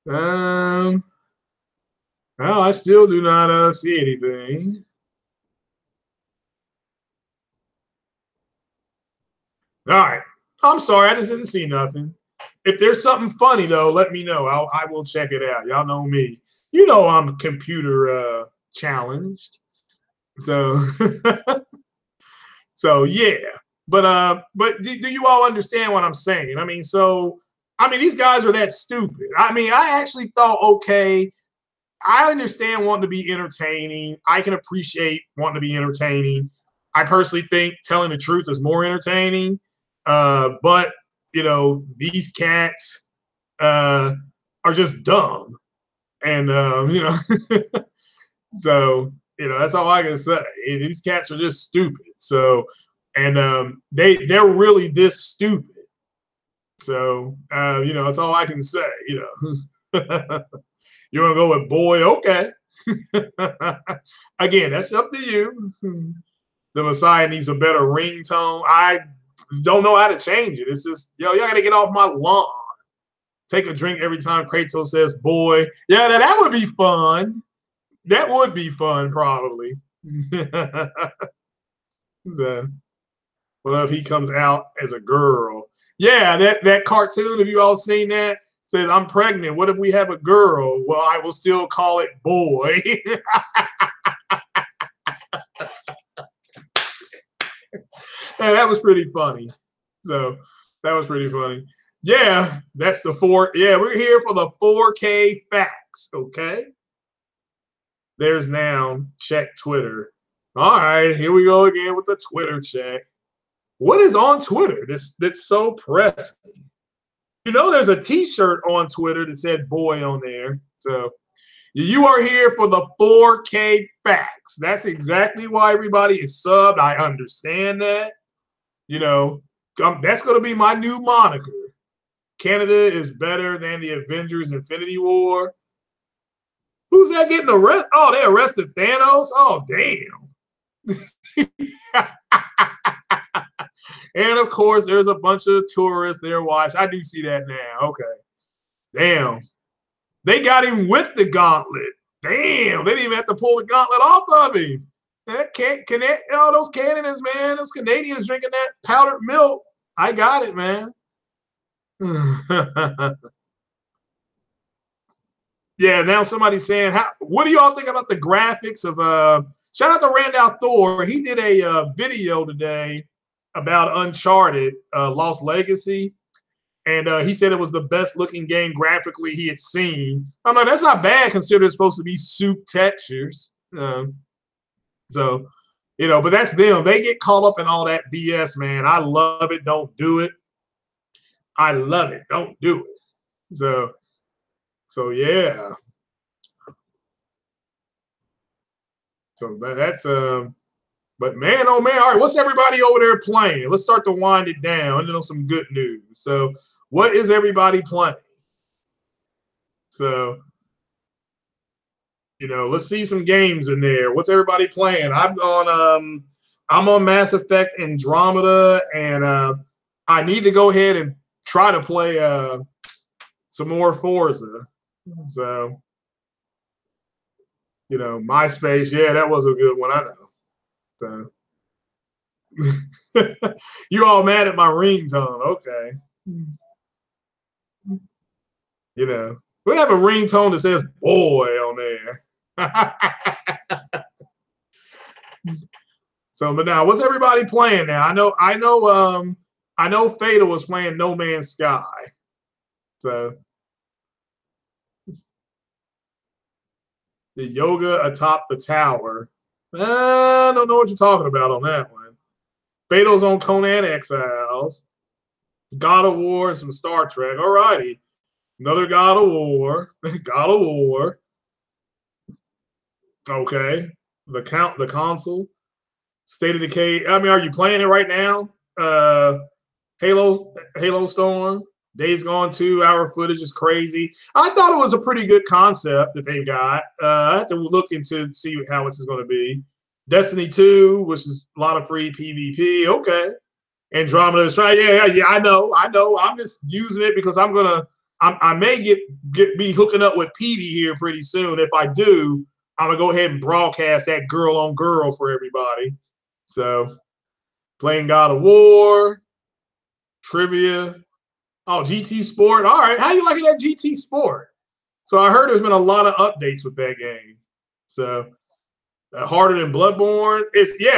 No, I still do not see anything. All right. I'm sorry, I just didn't see nothing. If there's something funny though, let me know. I will check it out. Y'all know me. You know I'm computer challenged. So so yeah. But do you all understand what I'm saying? I mean, these guys are that stupid. I mean, I actually thought, okay, I understand wanting to be entertaining. I can appreciate wanting to be entertaining. I personally think telling the truth is more entertaining. But these cats are just dumb, and so that's all I can say. These cats are just stupid. So, and they're really this stupid. So that's all I can say. You want to go with boy? Okay. Again, that's up to you. The Messiah needs a better ringtone. I don't know how to change it. It's just, y'all got to get off my lawn. Take a drink every time Kratos says boy. Yeah, that would be fun. That would be fun, probably. So, what if he comes out as a girl? Yeah, that cartoon, have you all seen that? Says, I'm pregnant. What if we have a girl? Well, I will still call it boy. And that was pretty funny. So that was pretty funny. Yeah, that's the four. Yeah, we're here for the 4K facts. Okay. There's now check Twitter. All right, here we go again with the Twitter check. What is on Twitter that's so pressing? There's a T-shirt on Twitter that said "boy" on there. So you are here for the 4K facts. That's exactly why everybody is subbed. I understand that. That's going to be my new moniker. Canada is better than the Avengers Infinity War. Who's that getting arrested? Oh, they arrested Thanos? Oh, damn. And of course, there's a bunch of tourists there watching. I do see that now. Okay. Damn. They got him with the gauntlet. Damn. They didn't even have to pull the gauntlet off of him. Those Canadians, man, those Canadians drinking that powdered milk. I got it, man. Yeah, now somebody's saying, what do y'all think about the graphics of shout out to Randall Thor. He did a video today about Uncharted Lost Legacy. And he said it was the best looking game graphically he had seen. I'm like, that's not bad considering it's supposed to be soup textures. So, but that's them. They get caught up in all that BS, man. I love it. Don't do it. I love it. Don't do it. So yeah. So that's but man, oh man, all right. What's everybody over there playing? Let's start to wind it down. And then some good news. So, what is everybody playing? So, let's see some games in there. What's everybody playing? I'm on Mass Effect Andromeda, and I need to go ahead and try to play some more Forza. So, MySpace, yeah, that was a good one. I know. So. You all mad at my ringtone? Okay. We have a ringtone that says "boy" on there. So, but now, what's everybody playing now? I know Fatal was playing No Man's Sky. So, the yoga atop the tower. I don't know what you're talking about on that one. Fatal's on Conan Exiles. God of War and some Star Trek. All righty. Another God of War. God of War. Okay. The console. State of Decay. I mean, are you playing it right now? Halo Storm. Days Gone 2-hour footage is crazy. I thought it was a pretty good concept that they've got. I have to look into see how this is going to be. Destiny 2, which is a lot of free PvP. Okay. Andromeda is trying. Yeah. I know. I'm just using it because I may be hooking up with Petey here pretty soon. If I do, I'm gonna go ahead and broadcast that girl on girl for everybody. So, playing God of War, trivia. Oh, GT Sport. All right. How you liking that GT Sport? So I heard there's been a lot of updates with that game. So harder than Bloodborne.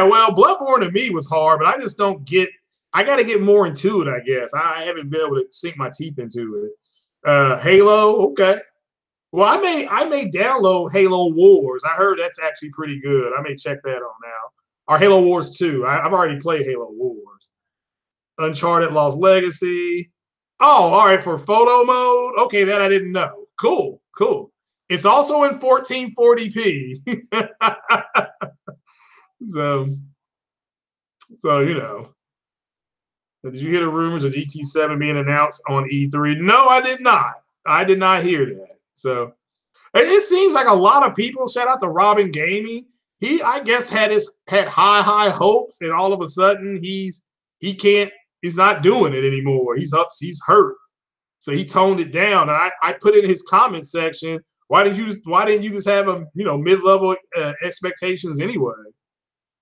Well, Bloodborne to me was hard, but I just don't get. I got to get more into it. I guess I haven't been able to sink my teeth into it. Halo. Okay. Well, I may download Halo Wars. I heard that's actually pretty good. I may check that out now. Or Halo Wars 2. I've already played Halo Wars. Uncharted Lost Legacy. Oh, all right, for photo mode. Okay, that I didn't know. Cool. It's also in 1440p. so you know. Did you hear the rumors of GT7 being announced on E3? No, I did not. I did not hear that. So it seems like a lot of people, shout out to Robin Gaming. He, I guess, had high hopes, and all of a sudden he's not doing it anymore. He's hurt. So he toned it down. And I put in his comment section, why didn't you just have a mid-level expectations anyway?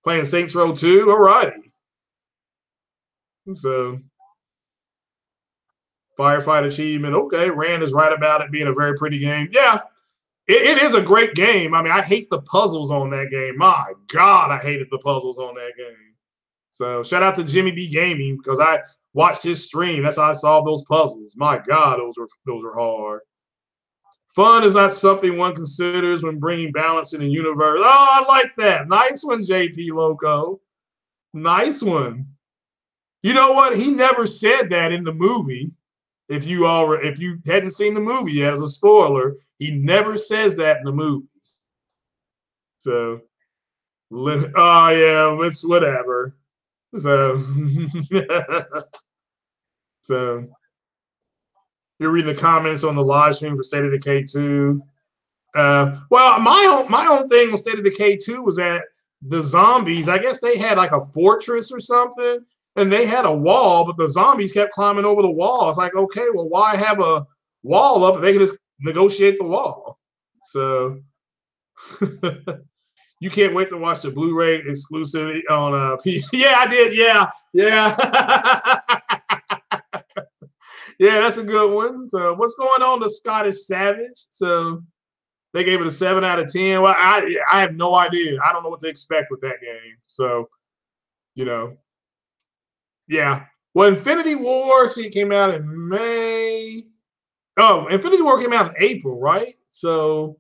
Playing Saints Row 2, all righty. So Firefight Achievement, okay. Rand is right about it being a very pretty game. Yeah, it is a great game. I mean, I hate the puzzles on that game. My God, I hated the puzzles on that game. So shout out to Jimmy B Gaming because I watched his stream. That's how I solved those puzzles. My God, those were hard. Fun is not something one considers when bringing balance in the universe. Oh, I like that. Nice one, JP Loco. Nice one. You know what? He never said that in the movie. If you hadn't seen the movie yet, as a spoiler, he never says that in the movie. So, oh yeah, it's whatever. So, so you're reading the comments on the live stream for State of Decay 2. Well, my own thing with State of Decay 2 was that the zombies, I guess they had like a fortress or something, and they had a wall, but the zombies kept climbing over the wall. It's like, okay, well, why have a wall up if they can just negotiate the wall? So you can't wait to watch the Blu-ray exclusivity on Yeah, I did. Yeah. Yeah, that's a good one. So what's going on, the Scottish Savage? So they gave it a 7 out of 10. Well, I have no idea. I don't know what to expect with that game. So, yeah. Well, Infinity War, it came out in May. Oh, Infinity War came out in April, right? So,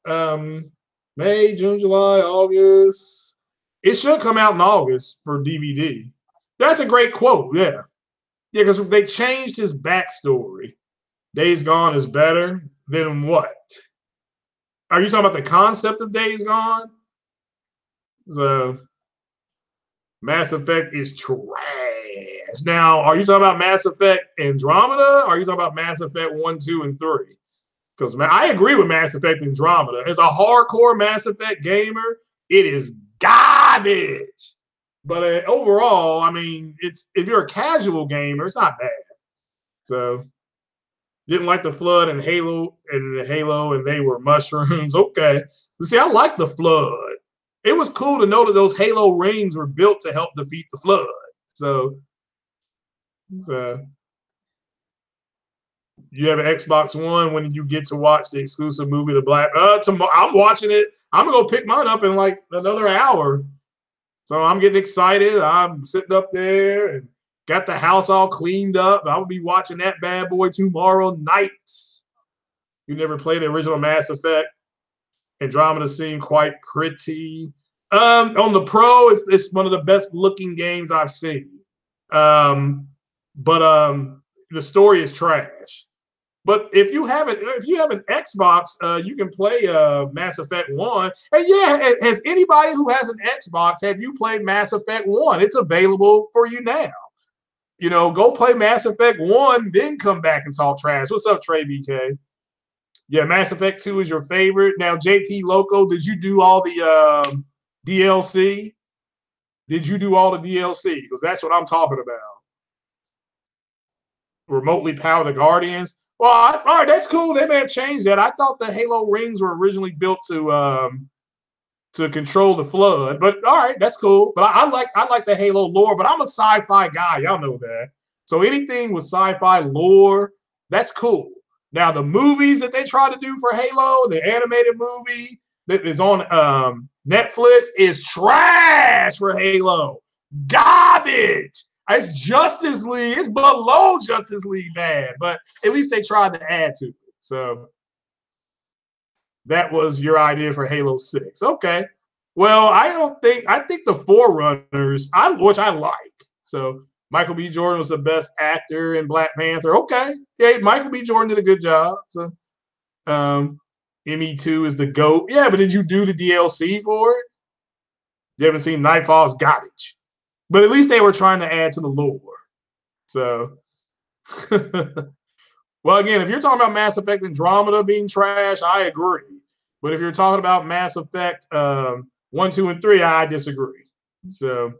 May, June, July, August. It should come out in August for DVD. That's a great quote. Yeah. Yeah, because they changed his backstory. Days Gone is better than what? Are you talking about the concept of Days Gone? So, Mass Effect is trash. Now, are you talking about Mass Effect Andromeda? Or are you talking about Mass Effect 1, 2, and 3? Because I agree with Mass Effect Andromeda. As a hardcore Mass Effect gamer, it is garbage. But overall, I mean, if you're a casual gamer, it's not bad. So, didn't like the Flood and Halo, and they were mushrooms. Okay. See, I like the Flood. It was cool to know that those Halo rings were built to help defeat the Flood. So you have an Xbox One when you get to watch the exclusive movie, The Black. Tomorrow, I'm watching it. I'm gonna go pick mine up in like another hour. So I'm getting excited. I'm sitting up there and got the house all cleaned up. I will be watching that bad boy tomorrow night. You never played the original Mass Effect? Andromeda seemed quite pretty. On the Pro, it's one of the best looking games I've seen. But the story is trash. But if you have an Xbox, you can play Mass Effect 1. And yeah, has anybody who has an Xbox, have you played Mass Effect 1? It's available for you now. You know, go play Mass Effect 1, then come back and talk trash. What's up, Trey BK? Yeah, Mass Effect 2 is your favorite. Now, JP Loco, did you do all the DLC? Did you do all the DLC? Because that's what I'm talking about. Remotely power the Guardians. Well, all right, that's cool. They may have changed that. I thought the Halo rings were originally built to control the flood, but all right, that's cool. But I like the Halo lore. But I'm a sci-fi guy, y'all know that. So anything with sci-fi lore, that's cool. Now the movies that they try to do for Halo, the animated movie that is on Netflix, is trash for Halo. Garbage. It's Justice League. It's below Justice League bad, but at least they tried to add to it. So that was your idea for Halo 6. Okay. Well, I think the Forerunners, which I like. So Michael B. Jordan was the best actor in Black Panther. Okay. Yeah, Michael B. Jordan did a good job. So ME2 is the GOAT. Yeah, but did you do the DLC for it? You haven't seen Nightfall's garbage. But at least they were trying to add to the lore. So, well, again, if you're talking about Mass Effect Andromeda being trash, I agree. But if you're talking about Mass Effect 1, 2, and 3, I disagree. So,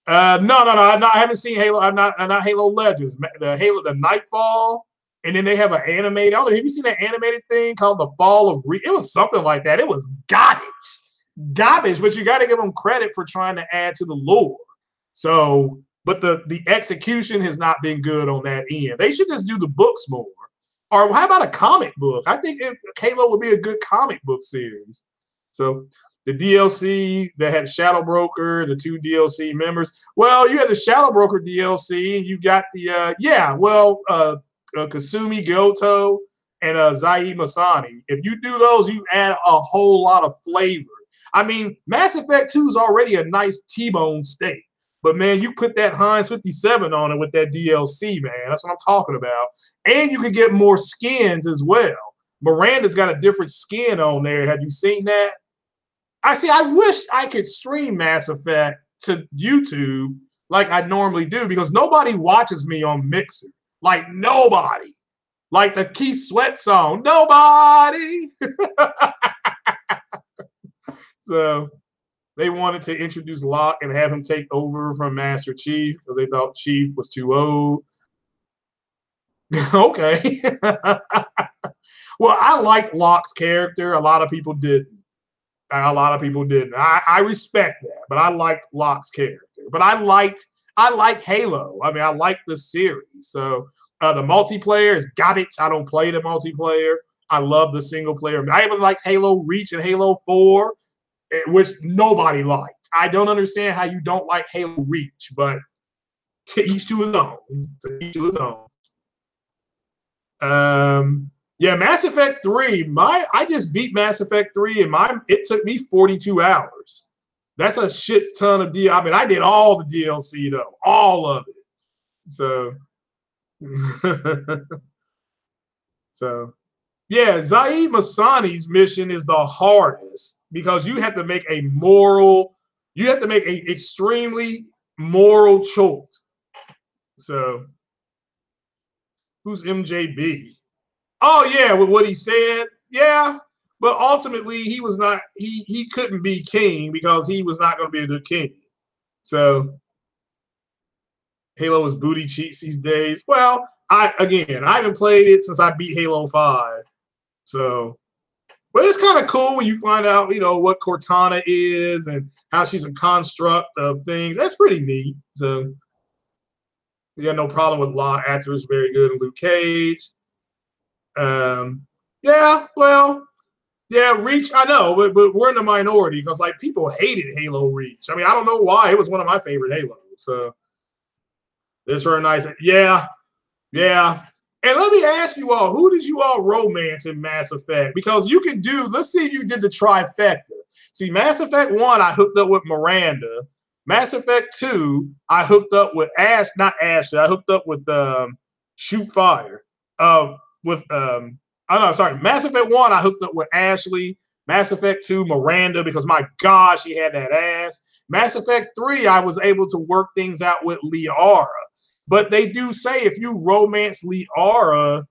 no, I haven't seen Halo. I'm not Halo Legends. The Nightfall, and then they have an animated. I don't know. Have you seen that animated thing called The Fall of It was something like that. It was garbage. But you got to give them credit for trying to add to the lore. So, but the execution has not been good on that end. They should just do the books more. Or how about a comic book? I think Halo would be a good comic book series. So the DLC that had Shadow Broker, the 2 DLC members. Well, you had the Shadow Broker DLC. You got the Kasumi Goto and Zaid Masani. If you do those, you add a whole lot of flavor. I mean, Mass Effect 2 is already a nice T-bone steak. But, man, you put that Heinz 57 on it with that DLC, man. That's what I'm talking about. And you can get more skins as well. Miranda's got a different skin on there. Have you seen that? I wish I could stream Mass Effect to YouTube like I normally do because nobody watches me on Mixer. Like, nobody. Like the Keith Sweat song, nobody. So they wanted to introduce Locke and have him take over from Master Chief because they thought Chief was too old. Okay. Well, I liked Locke's character. A lot of people didn't. I respect that, but I liked Locke's character. But I like Halo. I mean, I like the series. So the multiplayer is garbage. I don't play the multiplayer. I love the single player. I even liked Halo Reach and Halo 4. Which nobody liked. I don't understand how you don't like Halo Reach, but to each to his own. Yeah, Mass Effect 3. I just beat Mass Effect 3, and it took me 42 hours. That's a shit ton of DLC. I mean, I did all the DLC though, all of it. So, yeah, Zaid Masani's mission is the hardest because you have to make an extremely moral choice. So, who's MJB? Oh yeah, with what he said, yeah. But ultimately, he was not. He couldn't be king because he was not going to be a good king. So, Halo is booty cheeks these days. Well, I haven't played it since I beat Halo 5. So, but it's kind of cool when you find out, what Cortana is and how she's a construct of things. That's pretty neat. So, we got no problem with Locke. Actor is very good in Luke Cage. Reach. I know, but we're in the minority because people hated Halo Reach. I mean, I don't know why. It was one of my favorite Halos. So, it's very nice. Yeah. And let me ask you all, who did you all romance in Mass Effect? Because you can let's see if you did the trifecta. See, Mass Effect 1, I hooked up with Miranda. Mass Effect 2, I hooked up with Ashley. I hooked up with Shoot Fire. with oh no, sorry, Mass Effect 1, I hooked up with Ashley. Mass Effect 2, Miranda, because my God, she had that ass. Mass Effect 3, I was able to work things out with Liara. But they do say if you romance Liara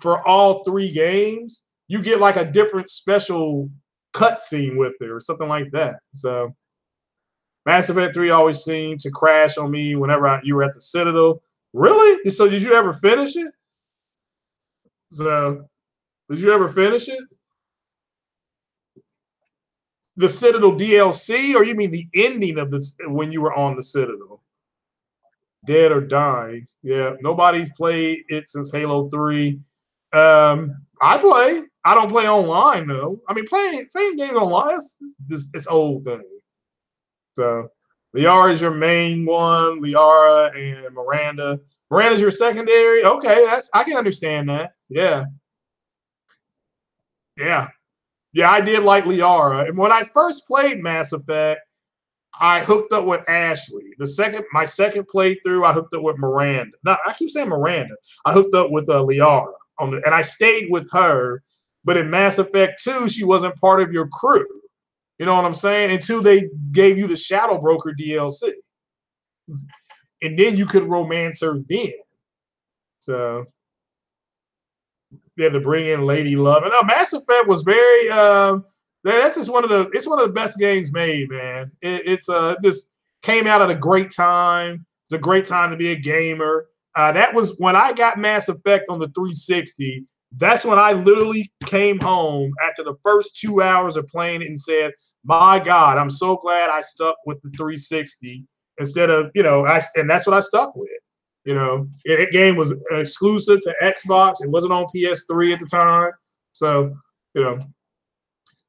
for all 3 games, you get like a different special cutscene with her or something like that. So Mass Effect 3 always seemed to crash on me whenever you were at the Citadel. Really? So did you ever finish it? So did you ever finish it? The Citadel DLC, or you mean the ending of this when you were on the Citadel? Dead or Dying. Yeah, nobody's played it since Halo 3. I play. I don't play online though. I mean, playing games online, it's old thing. So Liara is your main one. Liara and Miranda. Miranda's your secondary. Okay, I can understand that. Yeah, yeah, yeah. I did like Liara, and when I first played Mass Effect, I hooked up with Ashley. My second playthrough, I hooked up with Miranda. No, I keep saying Miranda. I hooked up with Liara and I stayed with her. But in Mass Effect 2, she wasn't part of your crew. You know what I'm saying? Until they gave you the Shadow Broker DLC, and then you could romance her then. So you had to bring in Lady Love. And Mass Effect was very. That's just it's one of the best games made, man. It's just came out at a great time. It's a great time to be a gamer. That was when I got Mass Effect on the 360. That's when I literally came home after the first 2 hours of playing it and said, "My God, I'm so glad I stuck with the 360 instead of and that's what I stuck with." That game was exclusive to Xbox. It wasn't on PS3 at the time, so you know.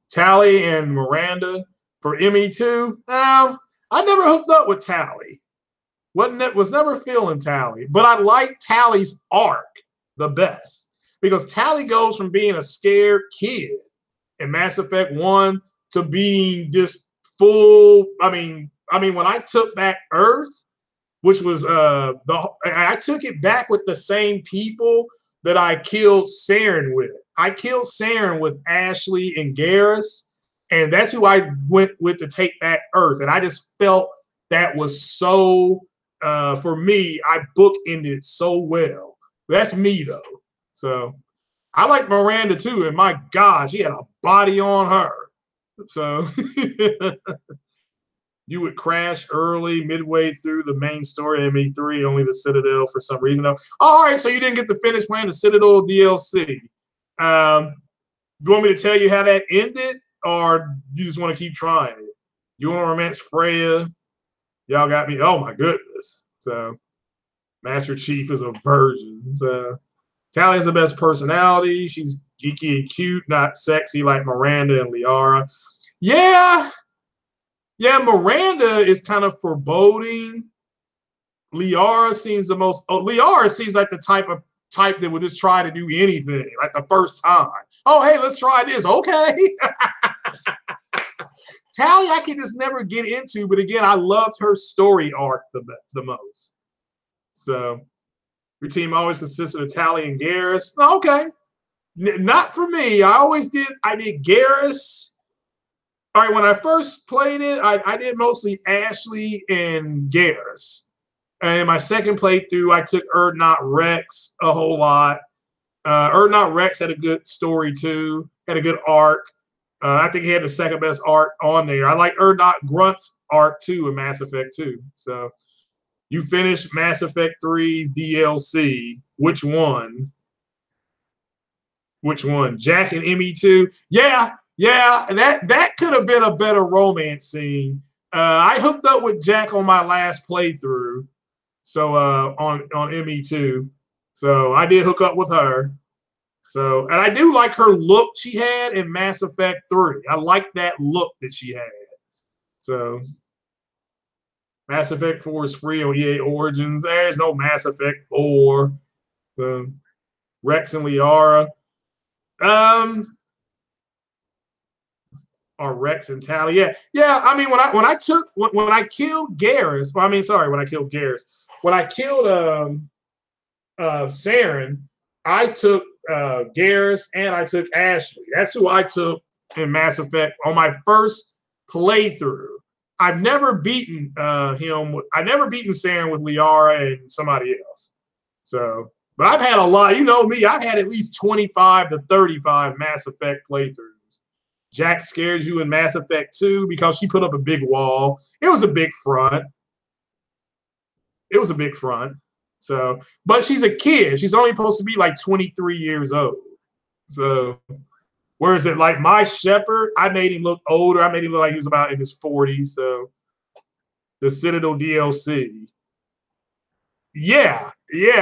Tally and Miranda for ME2. I never hooked up with Tally. Was never feeling Tally, but I like Tally's arc the best because Tally goes from being a scared kid in Mass Effect 1 to being this full. I mean, when I took back Earth, which was I took it back with the same people that I killed Saren with. I killed Saren with Ashley and Garrus, and that's who I went with to take back Earth. And I just felt that was so for me. I bookended it so well. That's me though. So I like Miranda too, and my God, she had a body on her. So. You would crash early, midway through the main story in ME3, only the Citadel for some reason. All right, so you didn't get to finish playing the Citadel DLC. You want me to tell you how that ended, or you just want to keep trying it? You want to romance Freya? Y'all got me. Oh, my goodness. So Master Chief is a virgin. So Tally has the best personality. She's geeky and cute, not sexy like Miranda and Liara. Yeah. Yeah, Miranda is kind of foreboding. Liara seems Liara seems like the type that would just try to do anything, like the first time. Oh, hey, let's try this. Okay. Tally, I can just never get into, but again, I loved her story arc the most. So your team always consisted of Tally and Garrus. Okay. Not for me. I did Garrus. All right, when I first played it, I did mostly Ashley and Garrus. And my second playthrough, I took Erdnot Rex a whole lot. Erdnot Rex had a good story too, had a good arc. I think he had the second best arc on there. I like Erdnot Grunt's arc too in Mass Effect 2. So you finished Mass Effect 3's DLC. Which one? Which one? Jack and ME2? Yeah, that could have been a better romance scene. I hooked up with Jack on my last playthrough, so on ME2. So I did hook up with her. So, and I do like her look she had in Mass Effect 3. I like that look that she had. So Mass Effect 4 is free on EA Origins. There's no Mass Effect 4. So Rex and Liara. Or Rex and Tally. Yeah. I mean, when I killed Garrus. Well, I mean, sorry, when I killed Garrus. When I killed Saren, I took Garrus, and I took Ashley. That's who I took in Mass Effect on my first playthrough. I've never beaten him. I've never beaten Saren with Liara and somebody else. So, but I've had a lot. You know me. I've had at least 25 to 35 Mass Effect playthroughs. Jack scared you in Mass Effect 2 because she put up a big wall. It was a big front. It was a big front. So, but she's a kid. She's only supposed to be like 23 years old. So, whereas it like my Shepherd, I made him look older. I made him look like he was about in his 40s. So, the Citadel DLC. Yeah,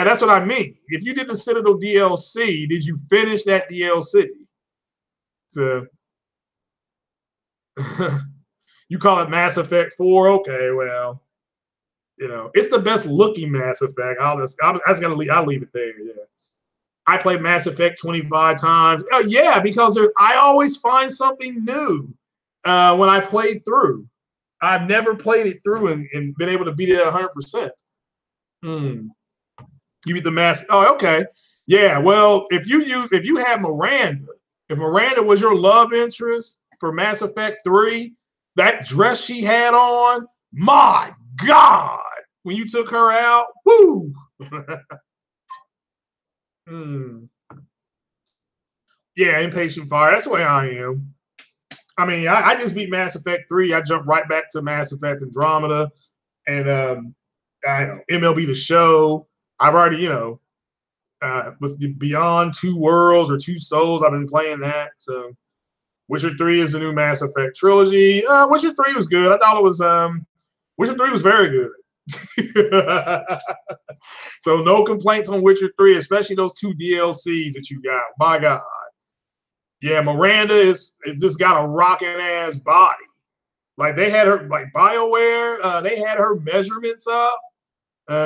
that's what I mean. If you did the Citadel DLC, did you finish that DLC? So, you call it Mass Effect 4? Okay, well, you know, it's the best looking Mass Effect. I'll leave it there. Yeah. I played Mass Effect 25 times. Yeah, because I always find something new when I played through. I've never played it through and been able to beat it at 100%. You beat the Mass. Oh, okay. Yeah. Well, if you have Miranda, if Miranda was your love interest for Mass Effect 3, that dress she had on, my God, when you took her out, woo. Yeah, Impatient Fire. That's the way I am. I mean, I just beat Mass Effect 3. I jumped right back to Mass Effect Andromeda and MLB The Show. I've already, you know, with the Beyond Two Worlds or Two Souls, I've been playing that. So Witcher 3 is the new Mass Effect trilogy. Witcher 3 was good. I thought it was Witcher 3 was very good. So no complaints on Witcher 3, especially those 2 DLCs that you got. My God. Yeah, Miranda is just got a rocking ass body. Like they had her, like BioWare, they had her measurements up.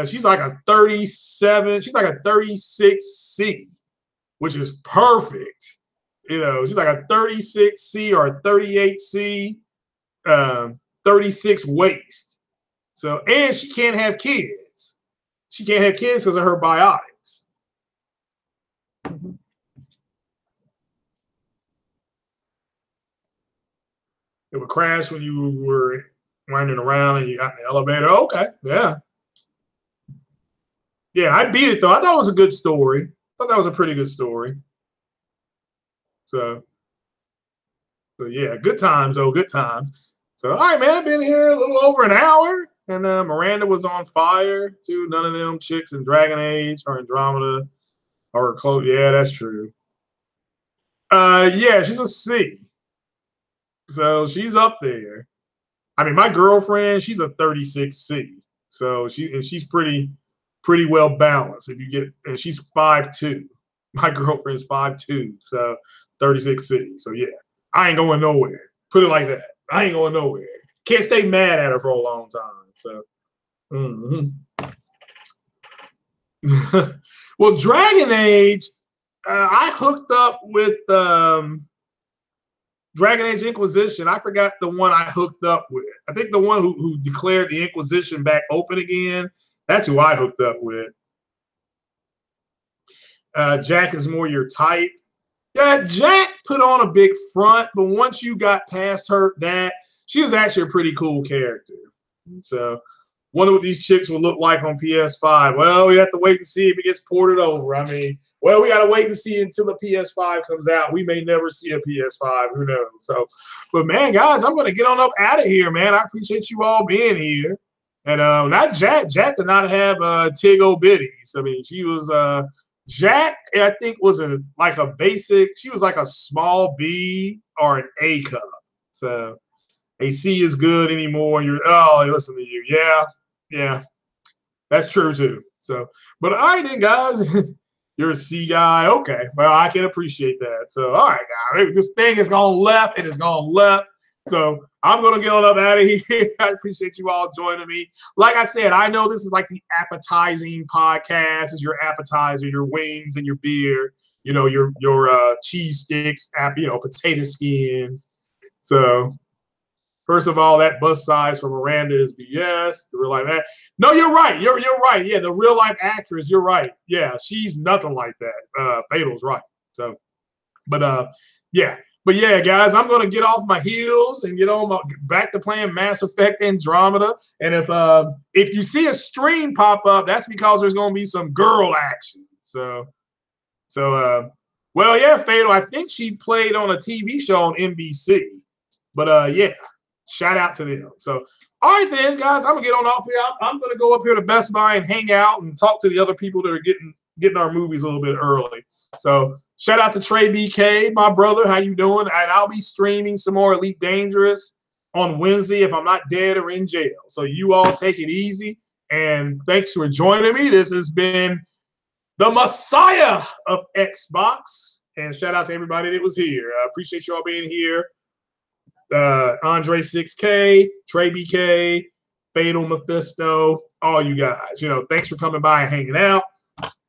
She's like a 37, she's like a 36C, which is perfect. You know, she's like a 36C or a 38C, 36 waist. So, and she can't have kids. She can't have kids because of her biotics. It would crash when you were running around and you got in the elevator. Okay, yeah. Yeah, I beat it though. I thought it was a good story. I thought that was a pretty good story. So yeah, good times though, good times. So all right, man, I've been here a little over an hour, and Miranda was on fire too. None of them chicks in Dragon Age or Andromeda or close. Yeah, that's true. Yeah, she's a C, so she's up there. I mean, my girlfriend, she's a 36C, so she's pretty well balanced. If you get, and she's 5'2". My girlfriend's 5'2", so 36C. So yeah, I ain't going nowhere. Put it like that. I ain't going nowhere. Can't stay mad at her for a long time. So, well, Dragon Age, I hooked up with Dragon Age Inquisition. I forgot the one I hooked up with. I think the one who declared the Inquisition back open again. That's who I hooked up with. Jack is more your type. Yeah, Jack put on a big front, but once you got past her, she was actually a pretty cool character. So, wonder what these chicks will look like on PS5. Well, we have to wait and see if it gets ported over. I mean, well, we got to wait and see until the PS5 comes out. We may never see a PS5. Who knows? So, but man, guys, I'm going to get on up out of here, man. I appreciate you all being here. And not Jack. Jack did not have Tig O'Biddies. I mean, she was Jack, I think, was like a basic. She was like a small B or an A cup. So a C is good anymore. Listen to you. Yeah, that's true too. So, but all right then, guys. You're a C guy. Okay. Well, I can appreciate that. So, all right, guys. This thing is gone left. It has gone left. So I'm going to get on up out of here. I appreciate you all joining me. Like I said, I know this is like the appetizing podcast. This is your appetizer, your wings and your beer, you know, your cheese sticks, potato skins. So First of all, that bust size for Miranda is BS. The real life act. No, you're right. You're right. Yeah, the real life actress. You're right. Yeah, she's nothing like that. Fatal's right. So, but yeah. But yeah, guys, I'm gonna get off my heels and get on back to playing Mass Effect Andromeda. And if you see a stream pop up, that's because there's gonna be some girl action. So well, yeah, Fatal. I think she played on a TV show on NBC. But yeah, shout out to them. So all right then, guys, I'm gonna get on off here. I'm gonna go up here to Best Buy and hang out and talk to the other people that are getting our movies a little bit early. So shout out to Trey BK, my brother. How you doing? And I'll be streaming some more Elite Dangerous on Wednesday if I'm not dead or in jail. So you all take it easy. And thanks for joining me. This has been the Messiah of Xbox. And shout out to everybody that was here. I appreciate you all being here. Andre 6K, Trey BK, Fatal Mephisto, all you guys. Thanks for coming by and hanging out.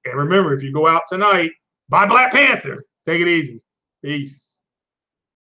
And remember, if you go out tonight, buy Black Panther. Take it easy. Peace.